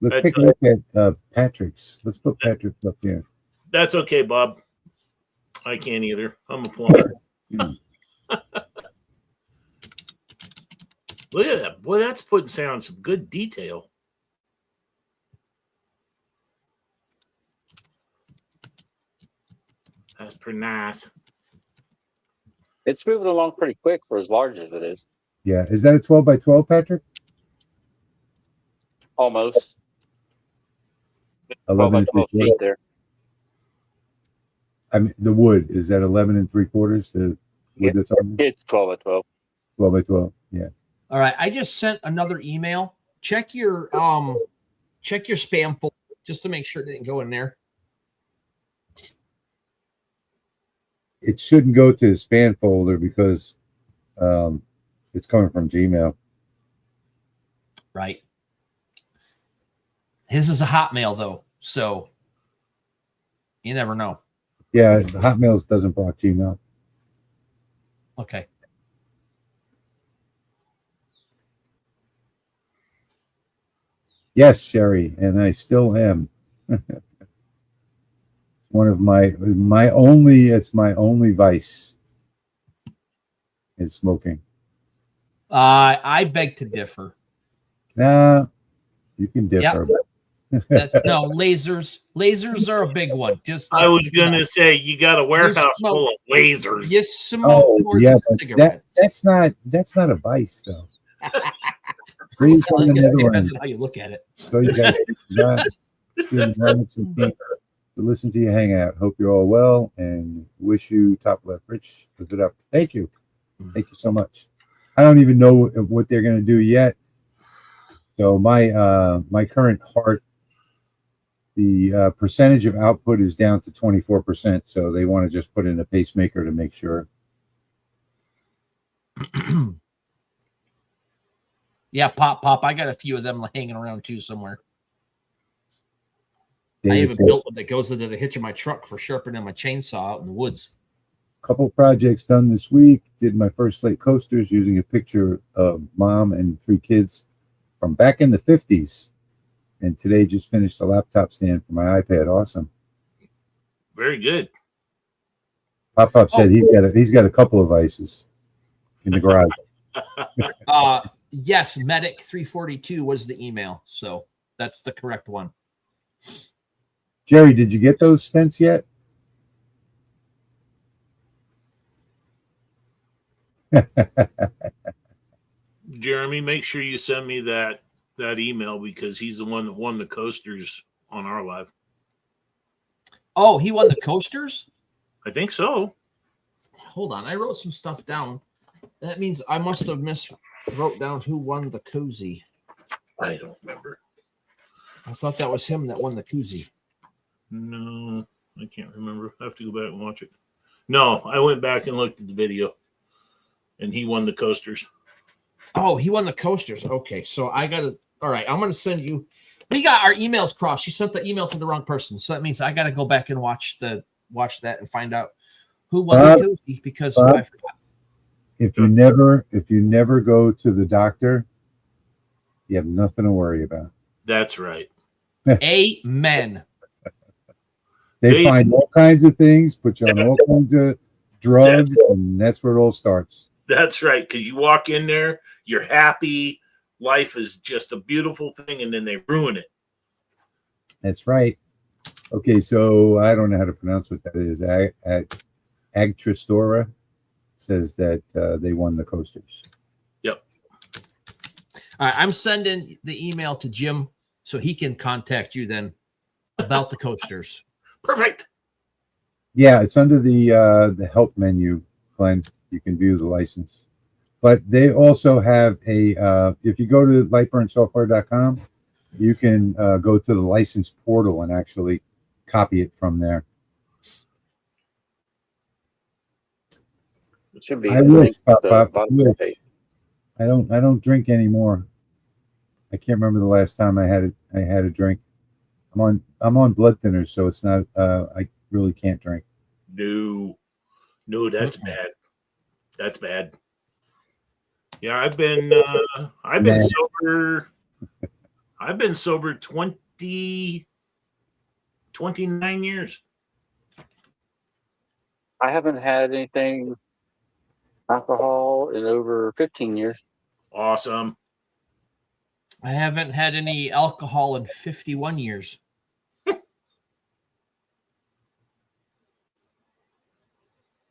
Let's take a look at Patrick's. Let's put Patrick's up here. That's okay, Bob. I can't either. I'm a plumber. Look at that. Boy, that's putting sound some good detail. That's pretty nice. It's moving along pretty quick for as large as it is. Yeah. Is that a 12 by 12, Patrick? Almost 12 11 by and 12 3 feet quarters. there. I mean, the wood, is that 11 3/4? The wood that's on It's 12 by 12. 12 by 12. Yeah. All right. I just sent another email. Check your spam folder just to make sure it didn't go in there. It shouldn't go to the spam folder because it's coming from Gmail. Right. His is a Hotmail though, so you never know. Yeah, Hotmail doesn't block Gmail. Okay. Yes, Sherry, and I still am. One of my only vice is smoking. I beg to differ. Nah, you can differ. That's no lasers. Lasers are a big one. Just I was gonna say you got a warehouse smoke. full of lasers. You smoke more yeah, than but cigarettes. that's not a vice though. Please Well, I from the guess it depends Netherlands. on how you look at it. So you guys to listen to you hang out. Hope you're all well and wish you top left. Rich, lift it up. Thank you. Thank you so much. I don't even know what they're going to do yet. So my current heart, the percentage of output is down to 24%. So they want to just put in a pacemaker to make sure. Yeah, pop. I got a few of them hanging around too somewhere. I David even said, built one that goes into the hitch of my truck for sharpening my chainsaw out in the woods. couple projects done this week. Did my first slate coasters using a picture of mom and 3 kids from back in the 50s. And today just finished a laptop stand for my iPad. Awesome. Very good. Pop said he's got a couple of vices in the garage. Yes, Medic 342 was the email, so that's the correct one. Jerry, did you get those stents yet? Jeremy, make sure you send me that email because he's the one that won the coasters on our live. Oh, he won the coasters? I think so. Hold on, I wrote some stuff down. That means I must have wrote down who won the koozie. I don't remember. I thought that was him that won the koozie. No, I can't remember. I have to go back and watch it. No, I went back and looked at the video, and he won the coasters. Oh, he won the coasters. Okay, so I got to. All right, I'm going to send you. We got our emails crossed. She sent the email to the wrong person, so that means I got to go back and watch that and find out who won the koozie because I forgot. If you never go to the doctor, you have nothing to worry about. That's right. Amen. They find all kinds of things, put you on all kinds of drugs, and that's where it all starts. That's right. Because you walk in there, you're happy, life is just a beautiful thing, and then they ruin it. That's right. Okay, so I don't know how to pronounce what that is. Agtristora says that they won the coasters. Yep. All right, I'm sending the email to Jim so he can contact you then about the coasters. Perfect. Yeah, it's under the help menu, Glenn. You can view the license. But they also have a, if you go to lightburnsoftware.com, you can go to the license portal and actually copy it from there. It should be. I wish, Pop. I don't drink anymore. I can't remember the last time I had a drink. I'm on blood thinners, so it's not. I really can't drink. No, that's bad. That's bad. Yeah, I've been sober. I've been sober 29 years. I haven't had anything alcohol in over 15 years. Awesome. I haven't had any alcohol in 51 years.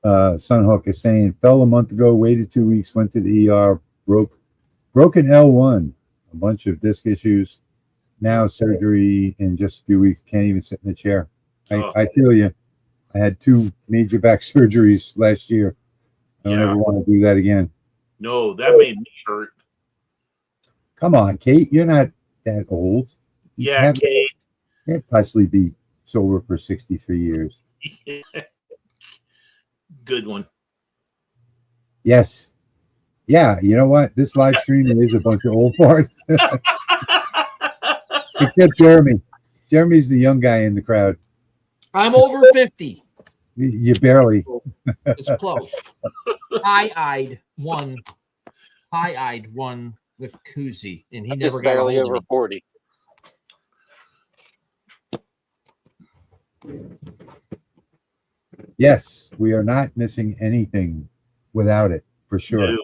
Sunhook is saying, fell a month ago, waited 2 weeks, went to the ER, broken L1, a bunch of disc issues. Now surgery in just a few weeks, can't even sit in the chair. I feel you. I had 2 major back surgeries last year. I don't ever want to do that again. No, that made me hurt. Come on, Kate, you're not that old. Yeah, Kate. Can't possibly be sober for 63 years. Good one. Yes. Yeah, you know what? This live stream is a bunch of old farts. Except Jeremy. Jeremy's the young guy in the crowd. I'm over 50. You barely. It's close. High-eyed one the koozie, and he never got barely over over 40. Yes, we are not missing anything without it, for sure. No.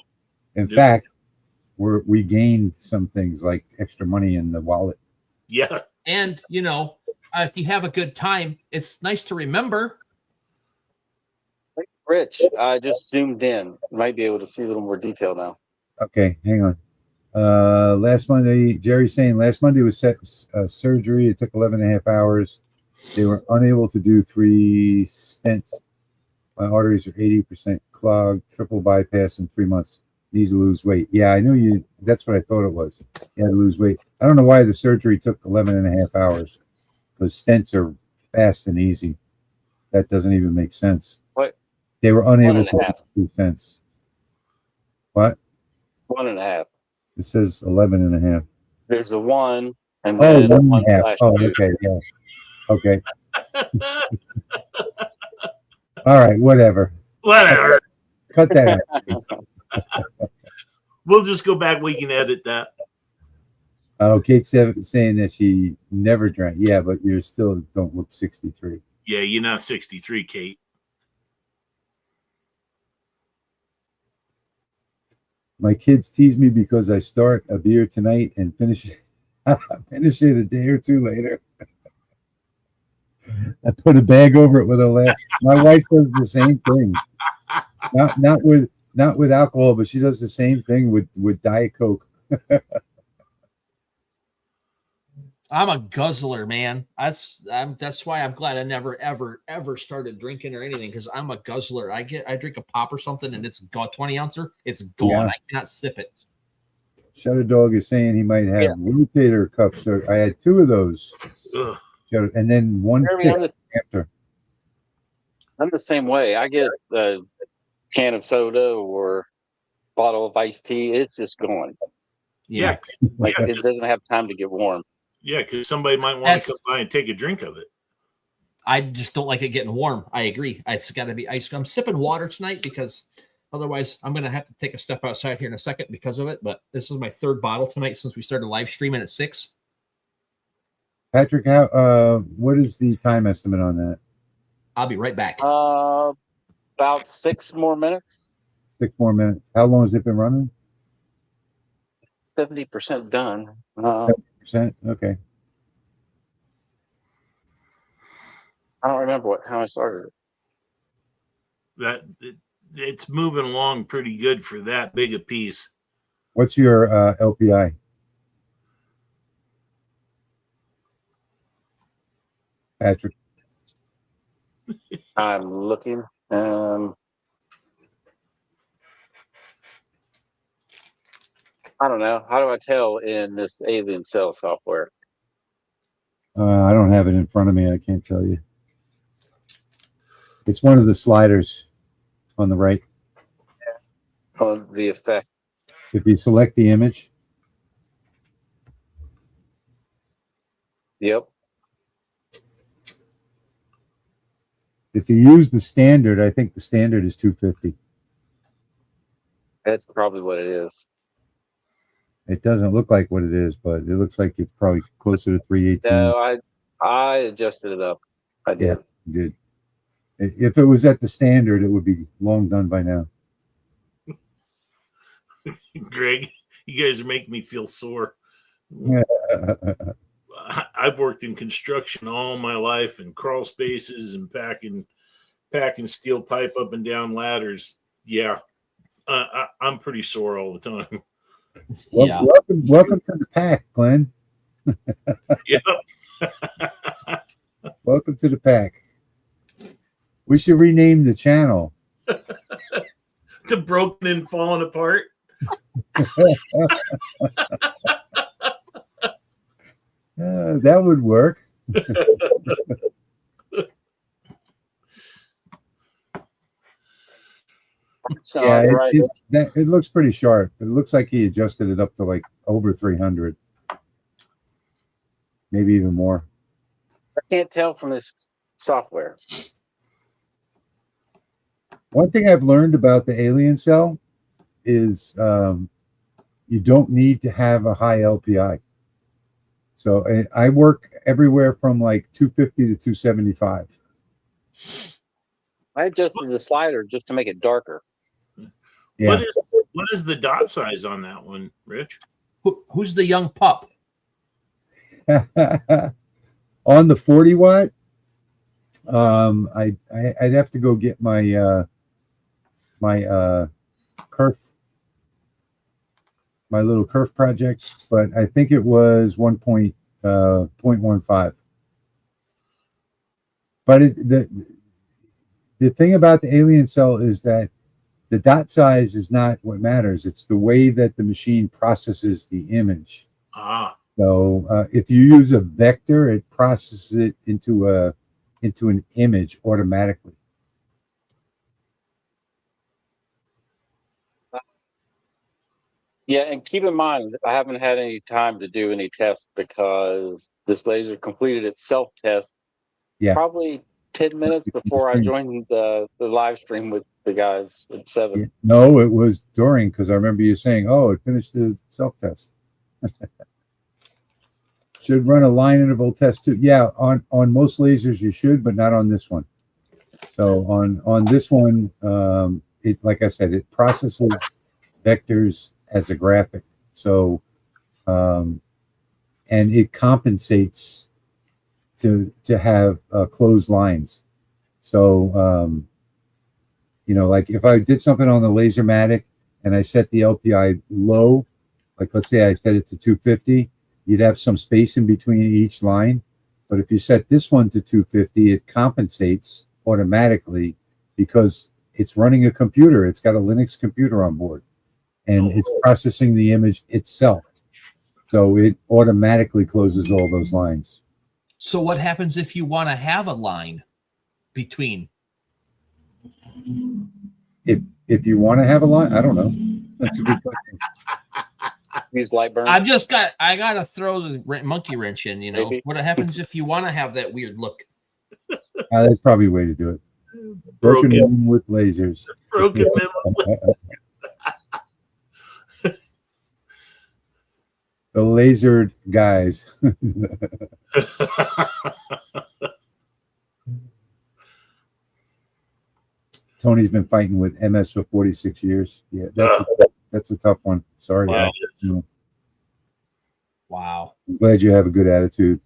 In fact, we gained some things like extra money in the wallet. Yeah. And, you know, if you have a good time, it's nice to remember. Rich, I just zoomed in. Might be able to see a little more detail now. Okay, hang on. Last Monday, Jerry's saying last Monday was surgery. It took 11 and a half hours. They were unable to do 3 stents. My arteries are 80% clogged, triple bypass in 3 months. Need to lose weight. Yeah, I knew you. That's what I thought it was. You had to lose weight. I don't know why the surgery took 11 and a half hours, because stents are fast and easy. That doesn't even make sense. What? They were unable to do stents. What? 1.5. It says 11 and a half. There's a 1 and Oh, then 1.5. Oh, 1/2. okay, yeah. Okay. All right, whatever. Whatever. Cut that out. We'll just go back. We can edit that. Oh, Kate's saying that she never drank. Yeah, but you still don't look 63. Yeah, you're not 63, Kate. My kids tease me because I start a beer tonight and finish it a day or 2 later. I put a bag over it with a laugh. My wife does the same thing. Not with alcohol, but she does the same thing with Diet Coke. I'm a guzzler, man. That's why I'm glad I never ever started drinking or anything, because I'm a guzzler. I drink a pop or something and it's gone, 20 ouncer. It's gone. Yeah. I cannot sip it. Shutter Dog is saying he might have rotator cuff. So I had 2 of those. Ugh. And then 1 after. I'm the same way. I get a can of soda or bottle of iced tea. It's just going. Yeah. Like it doesn't have time to get warm. Yeah, because somebody might want to come by and take a drink of it. I just don't like it getting warm. I agree. It's got to be ice. I'm sipping water tonight because otherwise I'm going to have to take a step outside here in a second because of it. But this is my 3rd bottle tonight since we started live streaming at 6. Patrick, what is the time estimate on that? I'll be right back. About 6 more minutes. 6 more minutes. How long has it been running? 70% done. 70%? Okay. I don't remember how I started it. It's moving along pretty good for that big a piece. What's your LPI? Patrick. I'm looking. I don't know. How do I tell in this alien cell software? I don't have it in front of me. I can't tell you. It's one of the sliders on the right. On the effect. If you select the image. Yep. If you use the standard, I think the standard is 250. That's probably what it is. It doesn't look like what it is, but it looks like it's probably closer to 318. No, I adjusted it up. I did. Yeah, you did. If it was at the standard, it would be long done by now. Greg, you guys are making me feel sore. Yeah. I've worked in construction all my life in crawl spaces and packing steel pipe up and down ladders. Yeah, I'm pretty sore all the time. Yeah. Welcome to the pack, Glenn. Yep. Welcome to the pack. We should rename the channel. To broken and falling apart. That would work. So, Yeah, right. it looks pretty sharp. It looks like he adjusted it up to like over 300, maybe even more. I can't tell from this software. One thing I've learned about the Alien Cell is you don't need to have a high LPI. So I work everywhere from like 250 to 275. I adjusted the slider just to make it darker. Yeah. What is the dot size on that one, Rich? Who's the young pup? On the 40 watt, I'd have to go get my kerf, my little kerf project, but I think it was 1.15. But the thing about the Alien Cell is that the dot size is not what matters. It's the way that the machine processes the image. Ah, So if you use a vector, it processes it into an image automatically. Yeah, and keep in mind, I haven't had any time to do any tests because this laser completed its self-test Yeah. probably 10 minutes before I joined the live stream with the guys at 7. Yeah. No, it was during, because I remember you saying, "Oh, it finished the self-test." Should run a line interval test too. Yeah, on most lasers you should, but not on this one. So on this one, it, like I said, it processes vectors as a graphic. So and it compensates to have closed lines. So you know, like if I did something on the Lasermatic and I set the LPI low, like let's say I set it to 250, you'd have some space in between each line. But if you set this one to 250, it compensates automatically because it's running a computer. It's got a Linux computer on board and it's processing the image itself. So it automatically closes all those lines. So what happens if you want to have a line between? If you want to have a line, I don't know. That's a good question. Use Lightburn. I gotta throw the monkey wrench in, you know. Maybe. What happens if you want to have that weird look? That's probably a way to do it. Broken room with lasers. broken middle. The lasered guys. Tony's been fighting with MS for 46 years. Yeah, that's a tough one. Sorry. Wow. Al. Wow. I'm glad you have a good attitude.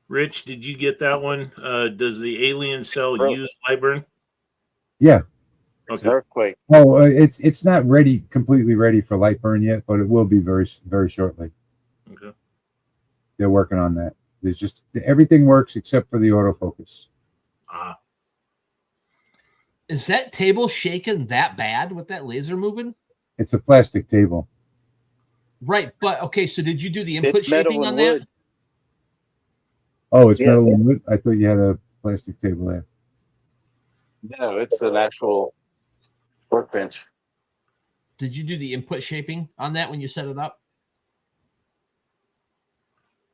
Rich, did you get that one? Does the Alien Cell Bro. use Lightburn? Yeah. It's an earthquake. Oh, it's not ready, completely ready for Lightburn yet, but it will be very, very shortly. Okay. They're working on that. There's just everything works except for the autofocus. Ah, Is that table shaking that bad with that laser moving? It's a plastic table. Right, but okay, so did you do the input It's metal shaping and on wood. that? Oh, it's Yeah. metal and wood. I thought you had a plastic table there. No, it's an actual workbench. Did you do the input shaping on that when you set it up?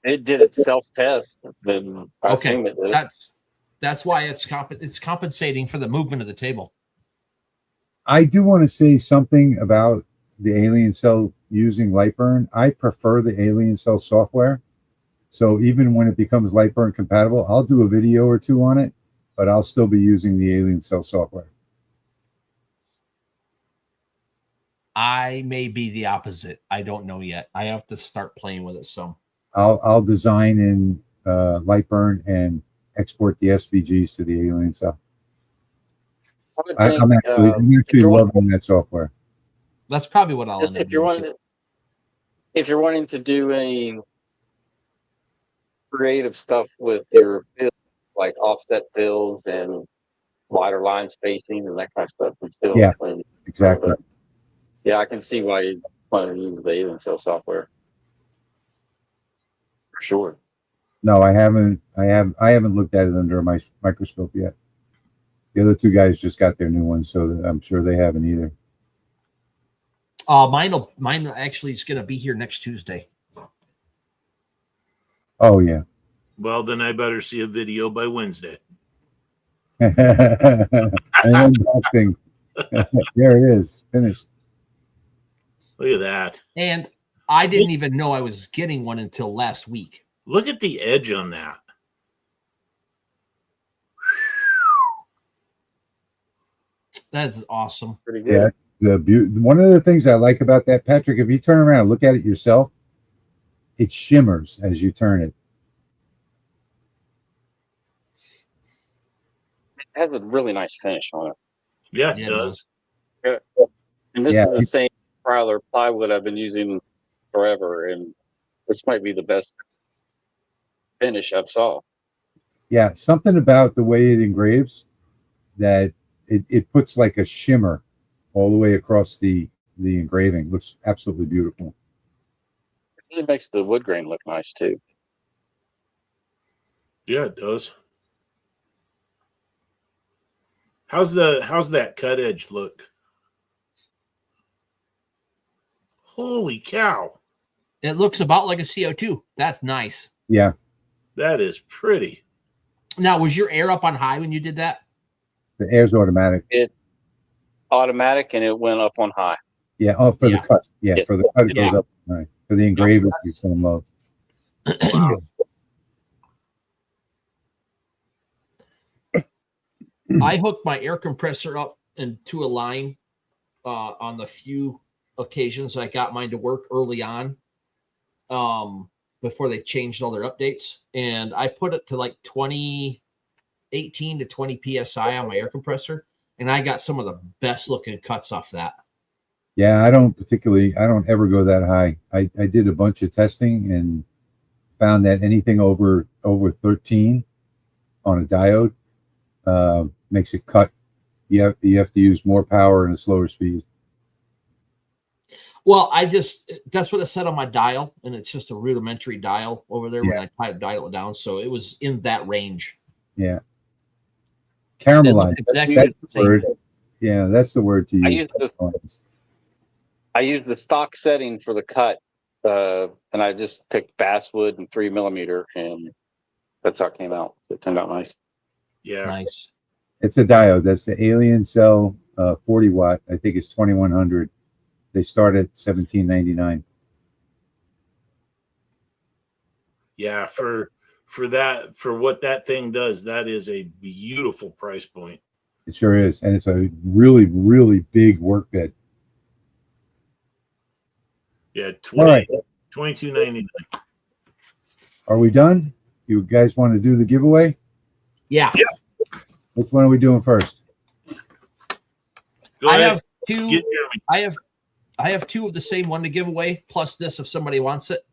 It did its self-test. Then I Okay, assume it did. that's why it's compensating for the movement of the table. I do want to say something about the Alien Cell using Lightburn. I prefer the Alien Cell software So even when it becomes light burn compatible, I'll do a video or two on it, but I'll still be using the Alien Cell software. I may be the opposite. I don't know yet. I have to start playing with it some. I'll design in light burn and export the SVGs to the Alien Cell. I'm actually loving that software. That's probably what I'll Just end up doing. If you're wanting to do any creative stuff with your fills, like offset fills and wider line spacing and that kind of stuff, and still, Yeah, exactly. Yeah, I can see why you want to use the Alien Cell software. For sure. No, I haven't looked at it under a microscope yet. The other two guys just got their new one, so I'm sure they haven't either. Mine actually is going to be here next Tuesday. Oh yeah. Well, then I better see a video by Wednesday. Unboxing. There it is, finished. Look at that. And I didn't even know I was getting one until last week. Look at the edge on that. That's awesome. Pretty good. Yeah, one of the things I like about that, Patrick, if you turn around and look at it yourself, it shimmers as you turn it. It has a really nice finish on it. Yeah, it does. Yeah. And this is the same Prowler plywood I've been using forever, and this might be the best finish I've saw. Yeah, something about the way it engraves that it puts like a shimmer all the way across the engraving. Looks absolutely beautiful. It makes the wood grain look nice too. Yeah, it does. How's that cut edge look? Holy cow. It looks about like a CO2. That's nice. Yeah. That is pretty. Now, was your air up on high when you did that? The air's automatic. It's automatic, and it went up on high. Yeah. Oh, for the cut. Yeah, for the cut, it goes up. All right. For the engraving, it's on low. I hooked my air compressor up into a line on the few occasions I got mine to work early on, before they changed all their updates, and I put it to like 18 to 20 psi on my air compressor, and I got some of the best looking cuts off that. Yeah, I don't ever go that high. I did a bunch of testing and found that anything over 13 on a diode makes it cut. You have to use more power and a slower speed. Well, that's what it said on my dial, and it's just a rudimentary dial over there when I dial it down. So it was in that range. Yeah. Caramelized. Exactly that's the word. Yeah, that's the word to use. I used the stock setting for the cut, and I just picked basswood and 3 millimeter, and that's how it came out. It turned out nice. Yeah. Nice. It's a diode. That's the Alien Cell 40 watt. I think it's 2100. They start at $17.99. Yeah, for what that thing does, that is a beautiful price point. It sure is, and it's a really, really big work bed. Yeah, $22.99. Are we done? You guys want to do the giveaway? Yeah. Which one are we doing first? Go ahead. I have two of the same one to give away, plus this if somebody wants it.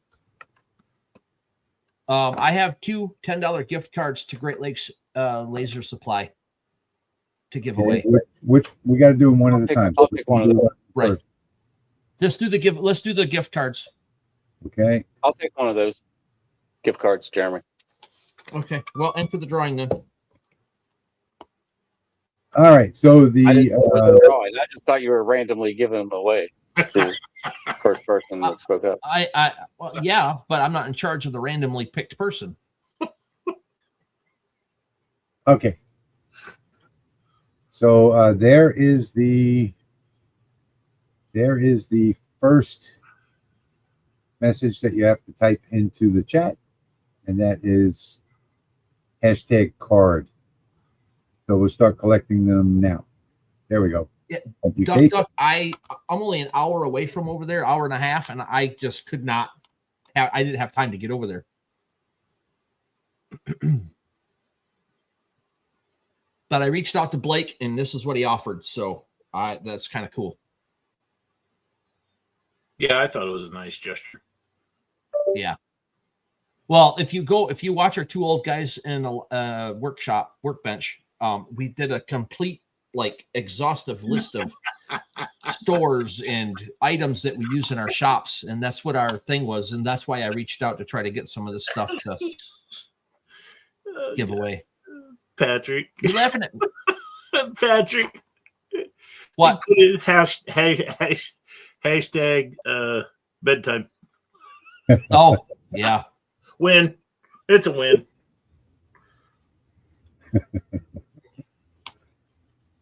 I have two $10 gift cards to Great Lakes Laser Supply to give away. Which we got to do them one at a time. I'll pick one of them. Right. Let's do the gift cards. Okay. I'll take one of those gift cards, Jeremy. Okay. Well, enter the drawing then. All right. So I just thought you were randomly giving them away to the first person that spoke up. Well, yeah, but I'm not in charge of the randomly picked person. Okay. So there is the first message that you have to type into the chat. and that is hashtag card. So we'll start collecting them now. There we go. Yeah, Thank you, Duck, Kate. Duck, I'm only an hour away from over there, hour and a half, and I just could not. I didn't have time to get over there. But I reached out to Blake, and this is what he offered. So that's kind of cool. Yeah, I thought it was a nice gesture. Yeah. Well, if you watch our two old guys in a workbench, we did a complete, like, exhaustive list of stores and items that we use in our shops, and that's what our thing was, and that's why I reached out to try to get some of this stuff to give away. Patrick. You laughing at me? Patrick. What? Hashtag bedtime. Oh, yeah. Win. It's a win.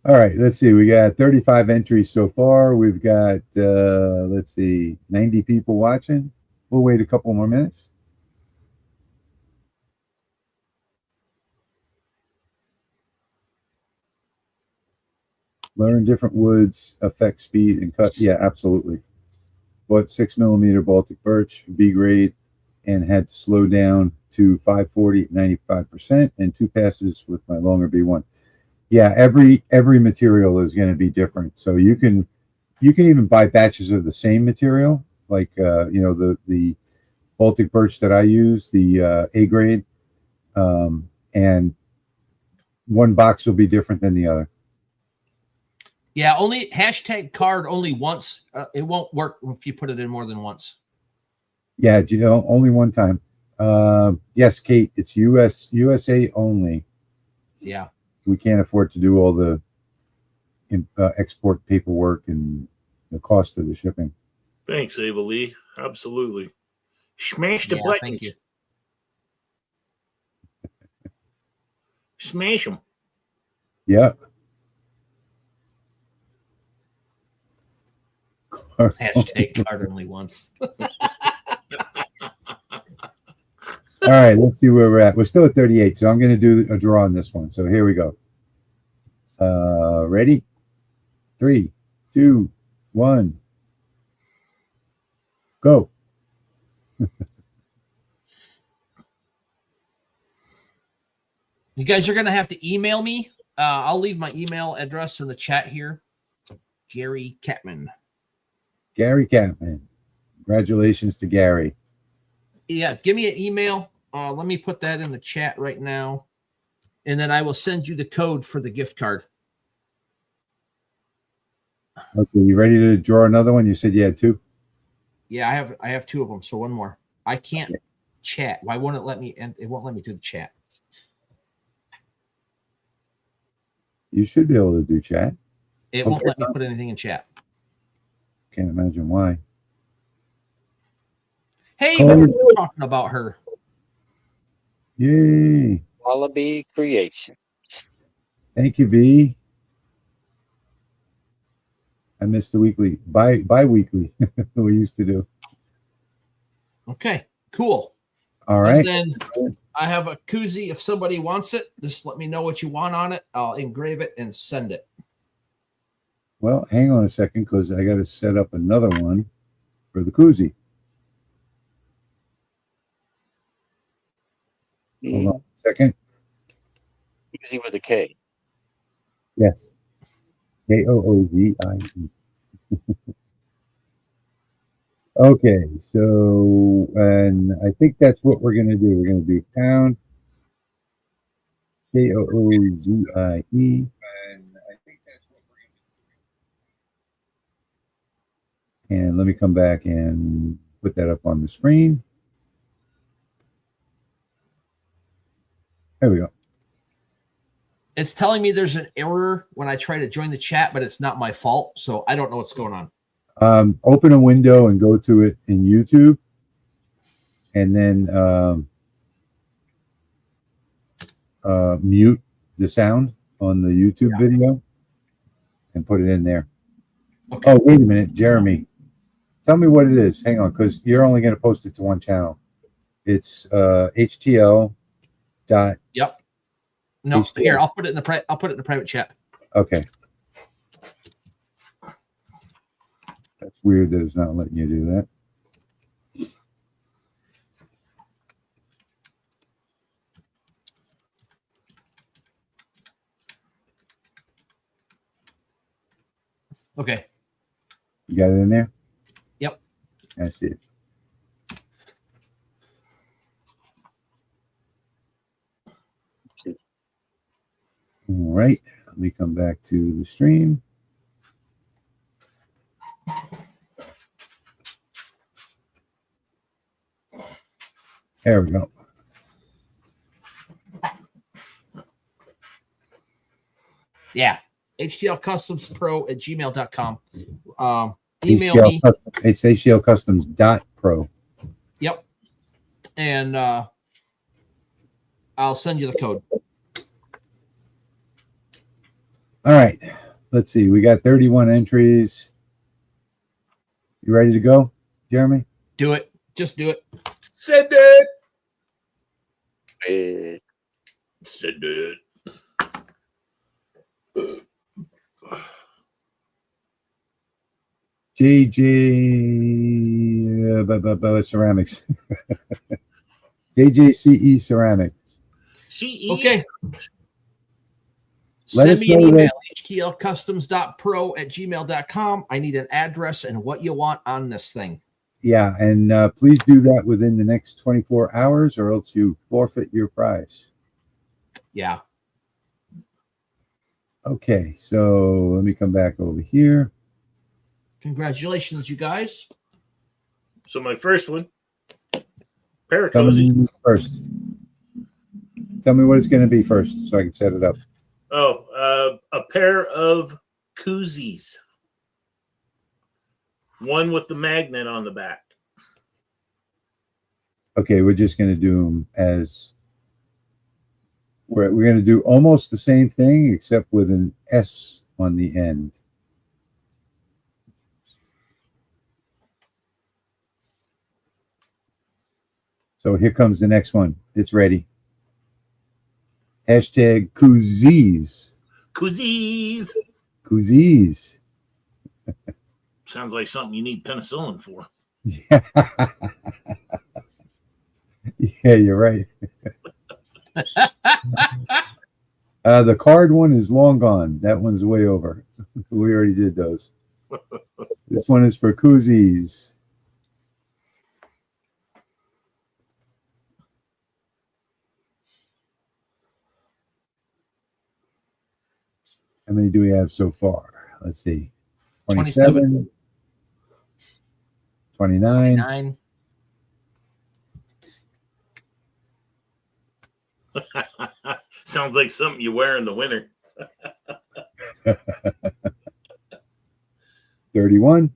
All right, let's see. We got 35 entries so far. We've got, let's see, 90 people watching. We'll wait a couple more minutes. Learn different woods affect speed and cut. Yeah, absolutely. Bought 6mm Baltic birch, B grade, and had to slow down to 540 at 95%, and 2 passes with my longer B1. Yeah, every material is going to be different. So you can even buy batches of the same material, like the Baltic birch that I use, the A grade, and one box will be different than the other. Yeah, only hashtag card only once. It won't work if you put it in more than once. Yeah, only one time. Yes, Kate, it's USA only. Yeah. We can't afford to do all the export paperwork and the cost of the shipping. Thanks, Ava Lee. Absolutely. Smash the Yeah, buttons. thank you. Smash them. Yep. Hashtag card only once. All right, let's see where we're at. We're still at 38, so I'm going to do a draw on this one. So here we go. Ready? 3, 2, 1. Go. You guys are going to have to email me. I'll leave my email address in the chat here. Gary Catman. Gary Catman. Congratulations to Gary. Yeah, give me an email. Let me put that in the chat right now. And then I will send you the code for the gift card. Okay, you ready to draw another one? You said you had 2? Yeah, I have 2 of them, so one more. I can't chat. Why won't it let me? And it won't let me do the chat. You should be able to do chat. It won't let me put anything in chat. Can't imagine why. Hey, we were talking about her. Yay. Wallaby Creation. Thank you, V. I missed the weekly, bi-weekly we used to do. Okay, cool. All right. And then I have a koozie. If somebody wants it, just let me know what you want on it. I'll engrave it and send it. Well, hang on a second, because I got to set up another one for the koozie. Hold on a second. Easy with a K. Yes. K-O-O-Z-I-E. Okay, so, and I think that's what we're going to do. We're going to do pound, K-O-O-Z-I-E. And let me come back and put that up on the screen. There we go. It's telling me there's an error when I try to join the chat, but it's not my fault. So I don't know what's going on. Open a window and go to it in YouTube. And then mute the sound on the YouTube video and put it in there. Okay. Oh, wait a minute, Jeremy. Tell me what it is. Hang on, because you're only going to post it to one channel. It's HTL dot. Yep. No, HTL. here, I'll put it in the private chat. Okay. That's weird that it's not letting you do that. Okay. You got it in there? Yep. I see it. All right. Let me come back to the stream. There we go. Yeah. HTL Customs Pro at gmail.com. Email HTL me. It's HTL Customs .pro. Yep. And I'll send you the code. All right. Let's see. We got 31 entries. You ready to go, Jeremy? Do it. Just do it. Send it. Eh, Send it. JJ Ceramics. JJCE Ceramics. CE. Okay. Let us Send me an know email, htlcustoms.pro at gmail.com. I need an address and what you want on this thing. Yeah, and please do that within the next 24 hours or else you forfeit your prize. Yeah. Okay, so let me come back over here. Congratulations, you guys. So my first one, pair of Tell cozy. me first. Tell me what it's going to be first so I can set it up. Oh, a pair of koozies. One with the magnet on the back. Okay, we're just going to do them as we're going to do almost the same thing except with an S on the end. So here comes the next one. It's ready. Hashtag koozies. Koozies. Koozies. Sounds like something you need penicillin for. Yeah, you're right. The card one is long gone. That one's way over. We already did those. This one is for koozies. How many do we have so far? Let's see. 27, 29. 9. Sounds like something you wear in the winter. 31.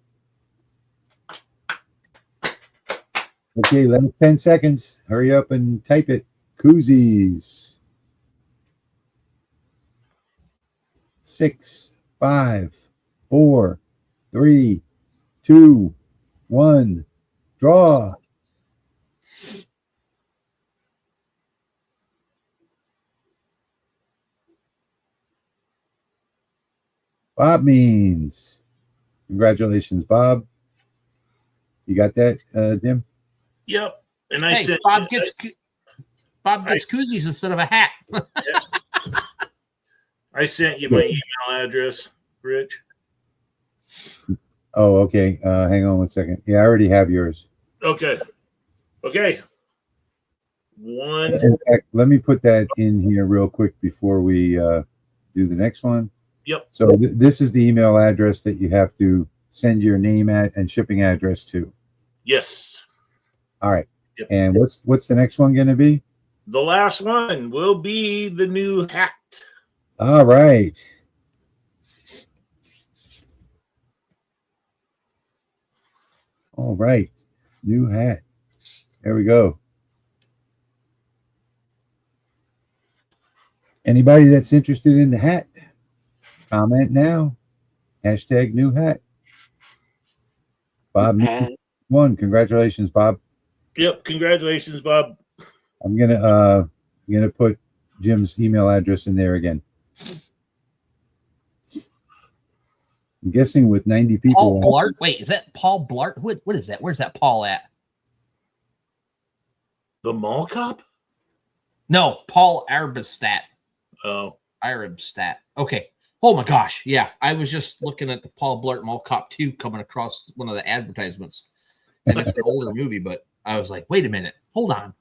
Okay, let us 10 seconds. Hurry up and type it. Koozies. 6, 5, 4, 3, 2, 1. Draw. Bob means. Congratulations, Bob. You got that, Jim? Yep. And I Hey, sent Bob gets koozies instead of a hat. I sent you my email address, Rich. Oh, okay. Hang on one second. Yeah, I already have yours. Okay. Okay. One. In fact, let me put that in here real quick before we do the next one. Yep. So this is the email address that you have to send your name at and shipping address to. Yes. All right. Yep. And what's the next one going to be? The last one will be the new hat. All right. All right. New hat. There we go. Anybody that's interested in the hat, comment now. Hashtag new hat. Bob hat. won. Congratulations, Bob. Yep. Congratulations, Bob. I'm gonna put Jim's email address in there again. I'm guessing with 90 people. Paul Blart. Wait, is that Paul Blart? What is that? Where's that Paul at? The mall cop? No, Paul Arbestat. Oh. Arabstat. Okay. Oh my gosh. Yeah. I was just looking at the Paul Blart Mall Cop 2 coming across one of the advertisements. And it's an older movie, but I was like, wait a minute. Hold on.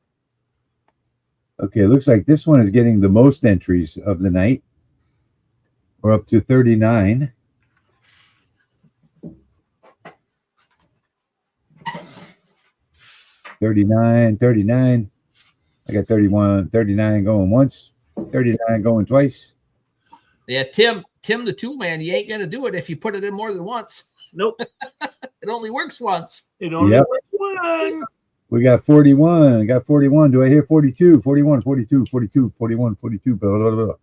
Okay, it looks like this one is getting the most entries of the night. We're up to 39. $39. I got 31, 39 going once, 39 going twice. Yeah, Tim the tool man, you ain't gonna do it if you put it in more than once. Nope. It only works once. It only Yep. works one. We got 41. I got 41. Do I hear 42? 41, 42, 42, 41, 42. Blah, blah, blah.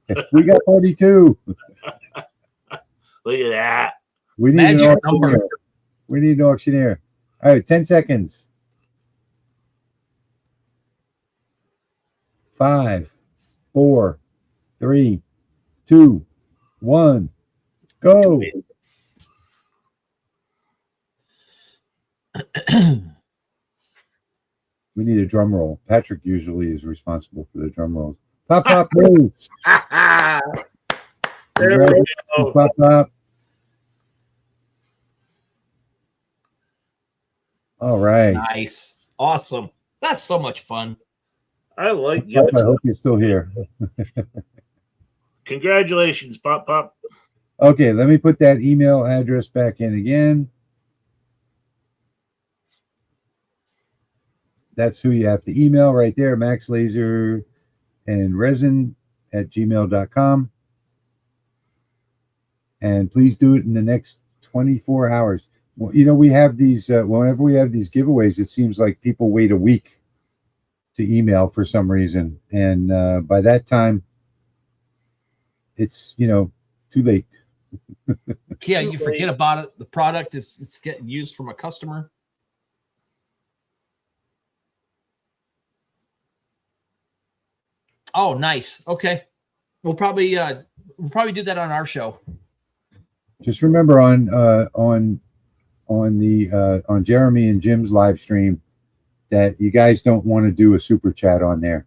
Okay, we got 42. Look at that. We need Magic an number. auctioneer. We need an auctioneer. All right, 10 seconds. 5, 4, 3, 2, 1. Go. We need a drum roll. Patrick usually is responsible for the drum rolls. Pop, pop, moves. There we go. Pop, pop. All right. Nice. Awesome. That's so much fun. I like Pop, it. I hope you're still here. Congratulations, Pop Pop. Okay, let me put that email address back in again. That's who you have to email right there, Max Laser and Resin at gmail.com. And please do it in the next 24 hours. Well, you know, we have these, whenever we have these giveaways, it seems like people wait a week to email for some reason. And by that time, it's, you know, too late. Yeah, you forget about it. The product is it's getting used from a customer. Oh, nice. Okay. We'll probably do that on our show. Just remember on Jeremy and Jim's live stream that you guys don't want to do a super chat on there.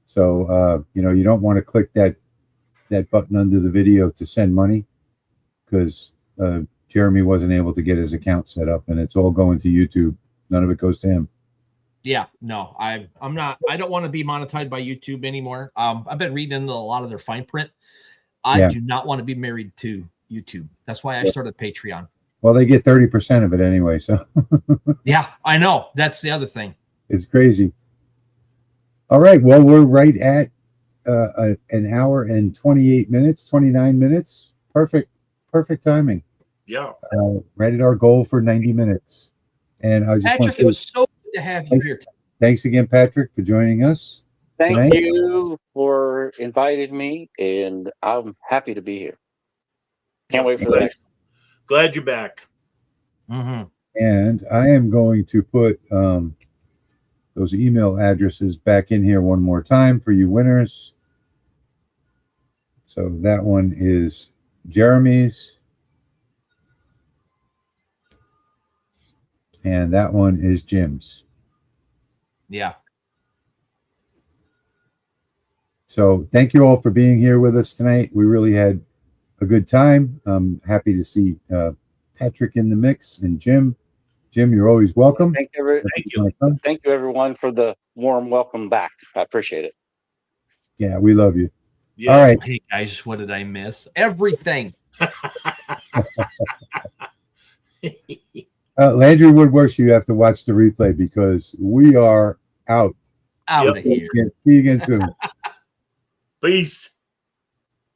So you know, you don't want to click that button under the video to send money, because Jeremy wasn't able to get his account set up, and it's all going to YouTube. None of it goes to him. Yeah, no, I'm not. I don't want to be monetized by YouTube anymore. I've been reading into a lot of their fine print. I do not want to be married to YouTube. That's why I started Patreon. Well, they get 30% of it anyway, so Yeah, I know. That's the other thing. it's crazy. All right, well, we're right at an hour and 28 minutes, 29 minutes. Perfect timing. Yeah. Right at our goal for 90 minutes. And I just want Patrick, to it was so good to have you here. thanks again, Patrick, for joining us. Thank tonight. you for inviting me, and I'm happy to be here. Can't wait for the next. Glad you're back. Mm-hmm. And I am going to put those email addresses back in here one more time for you winners. So that one is Jeremy's. And that one is Jim's. Yeah. So thank you all for being here with us tonight. We really had a good time. I'm happy to see Patrick in the mix, and Jim. Jim, you're always welcome. Thank you, everyone, for the warm welcome back. I appreciate it. Yeah, we love you. Yeah. All right. Hey guys, what did I miss? Everything. Landry Woodworks, you have to watch the replay because we are out. Out of here. See you again soon. Peace.